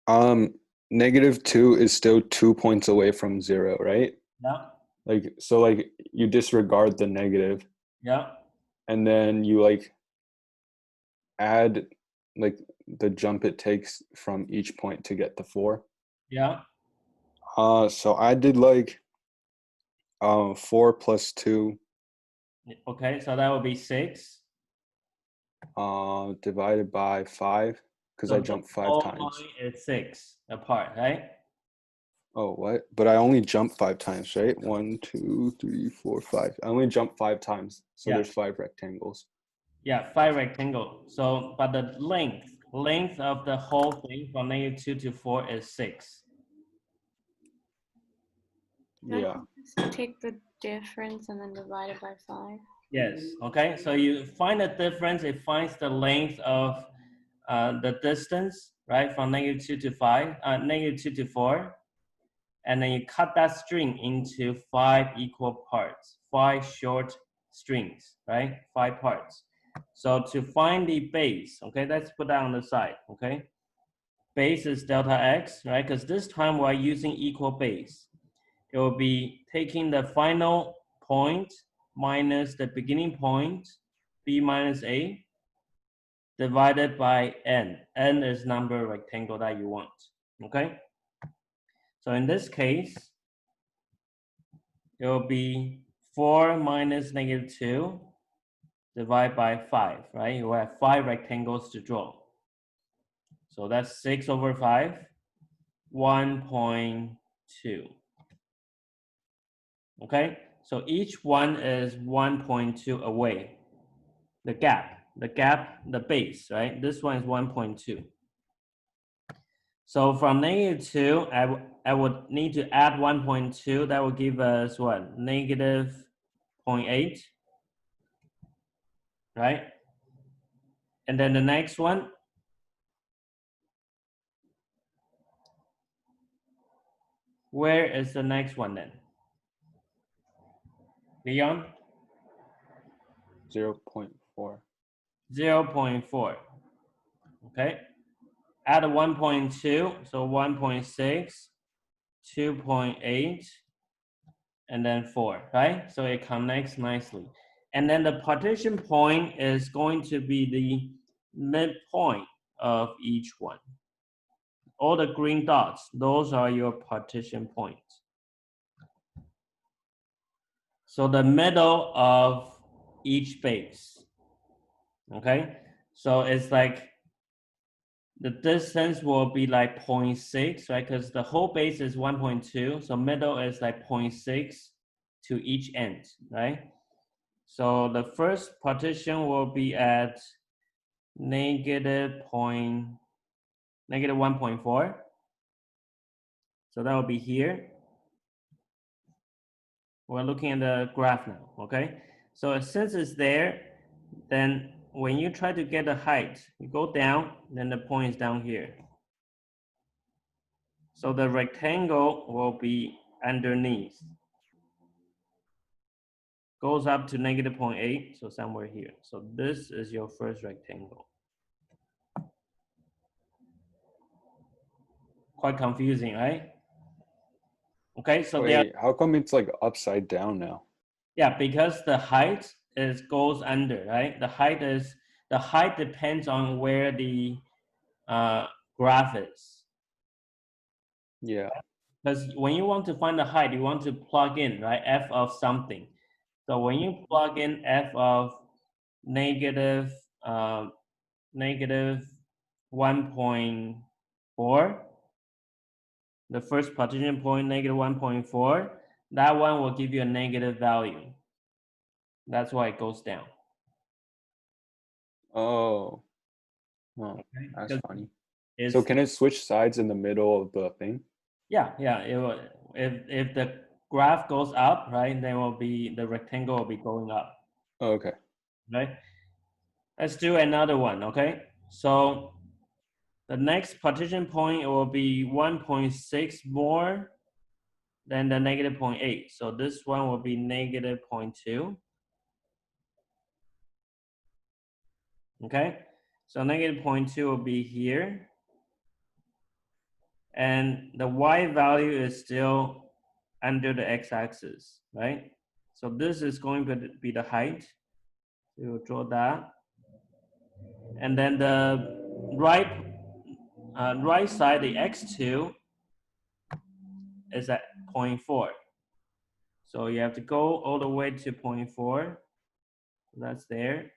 -2 is still 2 points away from 0, right? Yeah. Like, so like you disregard the negative. Yeah. And then you like add like the jump it takes from each point to get the 4. Yeah. So I did like 4 plus 2 Okay, so that would be 6. divided by 5 because I jumped 5 times. It's 6 apart, right? Oh, what? But I only jumped 5 times, right? 1, 2, 3, 4, 5. I only jumped 5 times, so Yeah. there's 5 rectangles. Yeah, 5 rectangle. So, but the length of the whole thing from -2 to 4 is 6. Yeah. Just take the difference and then divide it by 5. Yes. Okay. So you find the difference. It finds the length of the distance, right, from -2 to 5, -2 to 4, and then you cut that string into 5 equal parts, 5 short strings, right? 5 parts. So to find the base, okay, let's put that on the side, okay? Base is delta x, right? Because this time we're using equal base. It will be taking the final point minus the beginning point, b minus a, divided by n. N is number rectangle that you want, okay? So in this case, it will be 4 minus -2 divided by 5, right? You have 5 rectangles to draw. So that's 6 over 5, 1.2. Okay, so each one is 1.2 away. the gap, the base, right? This one is 1.2. So from -2, I would need to add 1.2. That would give us what? -0.8, right? And then the next one, where is the next one then? Leon? 0.4. 0.4. Okay. Add a 1.2, so 1.6, 2.8, and then 4, right? So it connects nicely. And then the partition point is going to be the midpoint of each one. All the green dots, those are your partition points. So the middle of each base, okay? So it's like the distance will be like 0.6, right? Because the whole base is 1.2, so middle is like 0.6 to each end, right? So the first partition will be at -1.4. So that will be here. We're looking at the graph now, okay? So since it's there, then when you try to get the height, you go down, then the point is down here. So the rectangle will be underneath. Goes up to -0.8, so somewhere here. So this is your first rectangle. Quite confusing, right? Okay, so Wait, how come it's like upside down now? yeah, because the height goes under, right? The height depends on where the graph is. Yeah. Because when you want to find the height, you want to plug in, right? F of something. So when you plug in F of -1.4, the first partition point, -1.4, that one will give you a negative value. That's why it goes down. Oh. Oh, Okay? that's Because funny. it's, So can it switch sides in the middle of the thing? yeah, it will, if the graph goes up, right, then the rectangle will be going up. Oh, okay. Right? Let's do another one, okay? So the next partition point will be 1.6 more than the -0.8. So this one will be -0.2. Okay? So -0.2 will be here. And the y value is still under the x-axis, right? So this is going to be the height. We will draw that. And then the right side, the x2, is at 0.4. So you have to go all the way to 0.4. That's there.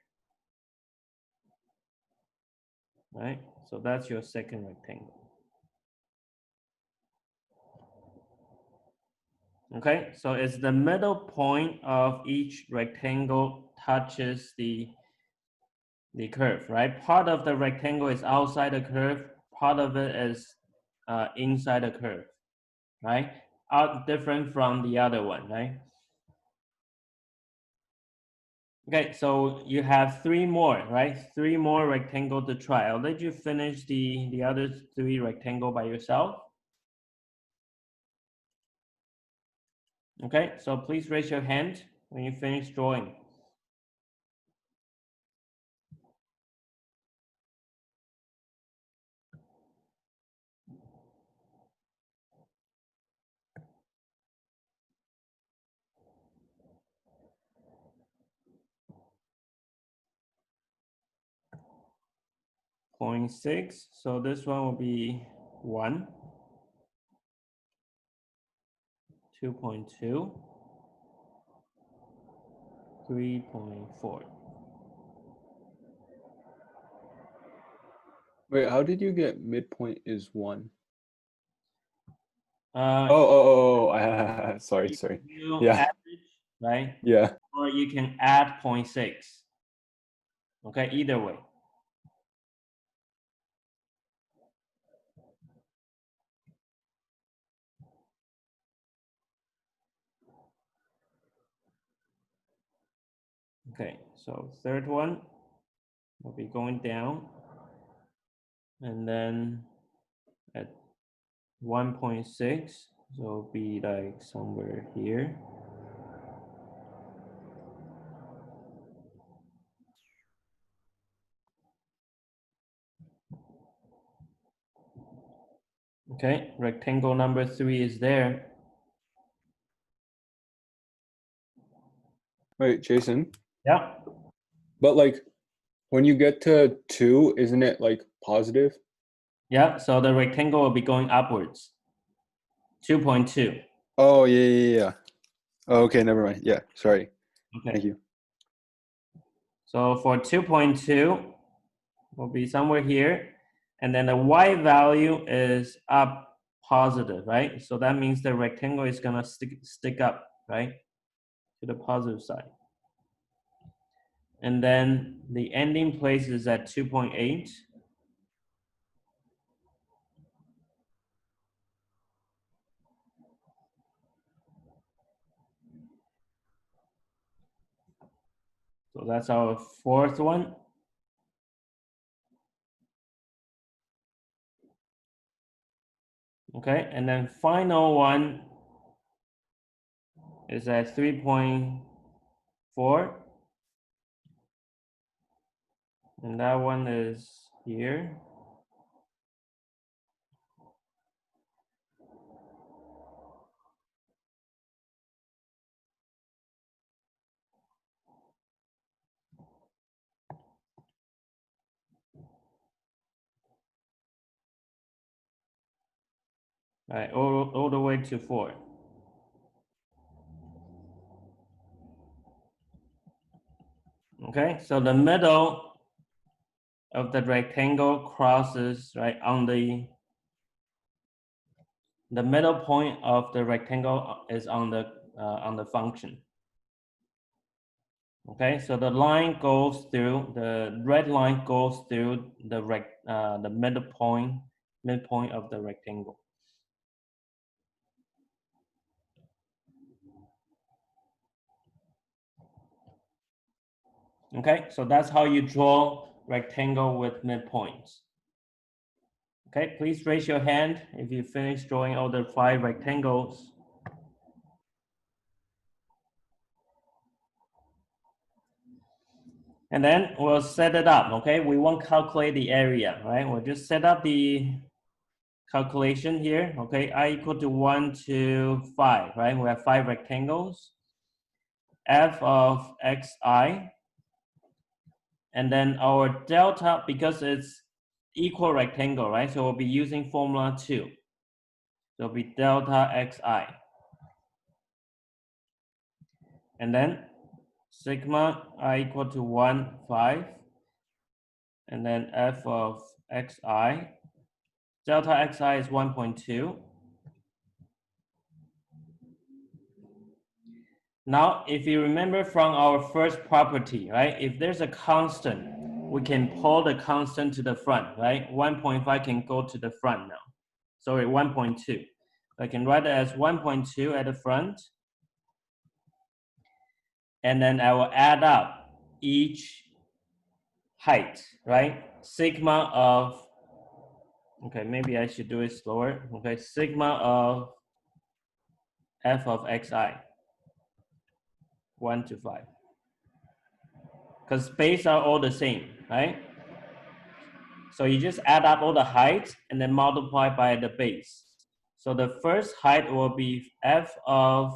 Right? So that's your second rectangle. Okay, so it's the middle point of each rectangle touches the curve, right? Part of the rectangle is outside the curve, part of it is inside the curve, right? Different from the other one, right? Okay, so you have 3 more, right? 3 more rectangle to try. I'll let you finish the other 3 rectangle by yourself. Okay, so please raise your hand when you finish drawing. Point 0.6, so this one will be 1, 2.2, 3.4. Wait, how did you get midpoint is 1? Uh, Sorry. you Yeah. average, right? Yeah. Or you can add 0.6. Okay, either way. Okay, so third one will be going down, and then at 1.6, so it'll be like somewhere here. Okay, rectangle number 3 is there. Wait, Jason. Yeah. But like, when you get to 2, isn't it like positive? Yeah, so the rectangle will be going upwards. 2.2. Oh yeah. Oh, okay, never mind. Yeah, sorry. Okay. Thank you. So for 2.2, will be somewhere here. And then the y value is up positive, right? So that means the rectangle is gonna stick up, right? To the positive side. And then the ending place is at 2.8. So that's our fourth one. Okay, and then final one is at 3.4. And that one is here. Right, all the way to 4. Okay, so the middle of the rectangle crosses right on the middle point of the rectangle is on the function. Okay, so the line goes through, the red line goes through the midpoint of the rectangle. Okay, so that's how you draw rectangle with midpoints. Okay, please raise your hand if you finish drawing all the 5 rectangles. And then we'll set it up, okay? We won't calculate the area, right? We'll just set up the calculation here, okay? I equal to 1 to 5, right? We have 5 rectangles. F of xi, and then our delta, because it's equal rectangle, right? So we'll be using formula 2. So it'll be delta xi. And then sigma I equal to 1, 5. And then f of xi. Delta xi is 1.2. Now, if you remember from our first property, right? If there's a constant, we can pull the constant to the front, right? 1.5 can go to the front now. Sorry, 1.2. I can write it as 1.2 at the front. And then I will add up each height, right? Sigma of, okay, maybe I should do it slower. Okay, sigma of f of xi, 1 to 5. Because base are all the same, right? So you just add up all the heights and then multiply by the base. So the first height will be f of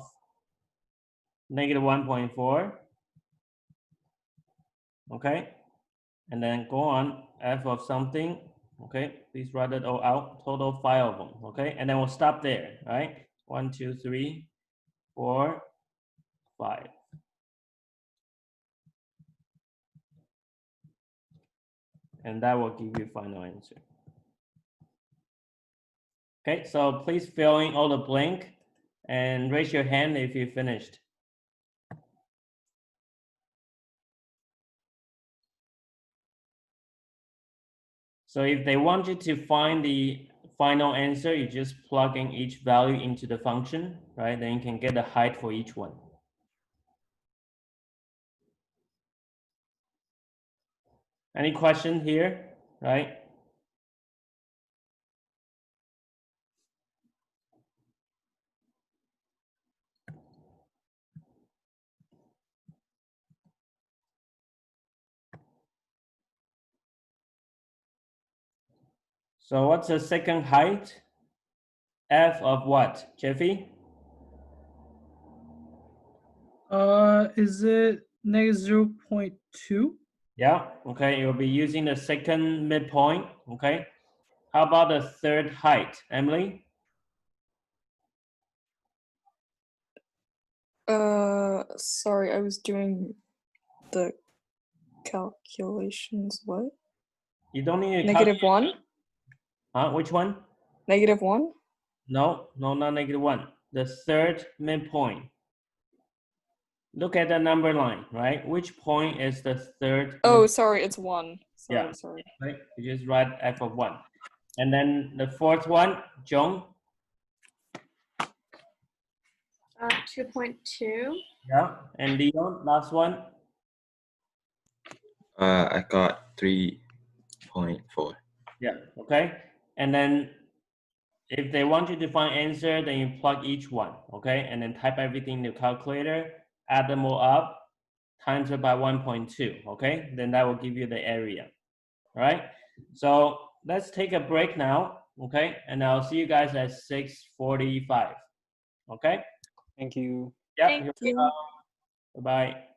negative 1.4. Okay, and then go on f of something. Okay, please write it all out. Total 5 of them. Okay, and then we'll stop there. Right? 1, 2, 3, 4, 5. And that will give you final answer. Okay, so please fill in all the blank and raise your hand if you finished. So if they want you to find the final answer, you just plug in each value into the function, right? Then you can get the height for each one. Any question here, right? So what's the second height? F of what, Jeffy? Is it -0.2? Yeah, okay, you'll be using the second midpoint, okay? How about the third height, Emily? Sorry, I was doing the calculations. What? You don't need to -1? Which one? -1? No, not -1. The third midpoint. Look at the number line, right? Which point is the third? Oh, sorry, it's 1. Sorry, Yeah. sorry. Right? You just write f of 1. And then the fourth one, Joan? 2.2. Yeah. And Leon, last one? I got 3.4. Yeah, okay. And then if they want you to find answer, then you plug each one, okay? And then type everything in the calculator, add them all up, times it by 1.2, okay? Then that will give you the area, all right? So let's take a break now, okay? And I'll see you guys at 6:45, okay? Thank you. Yeah, Thank you're you. welcome. Bye-bye.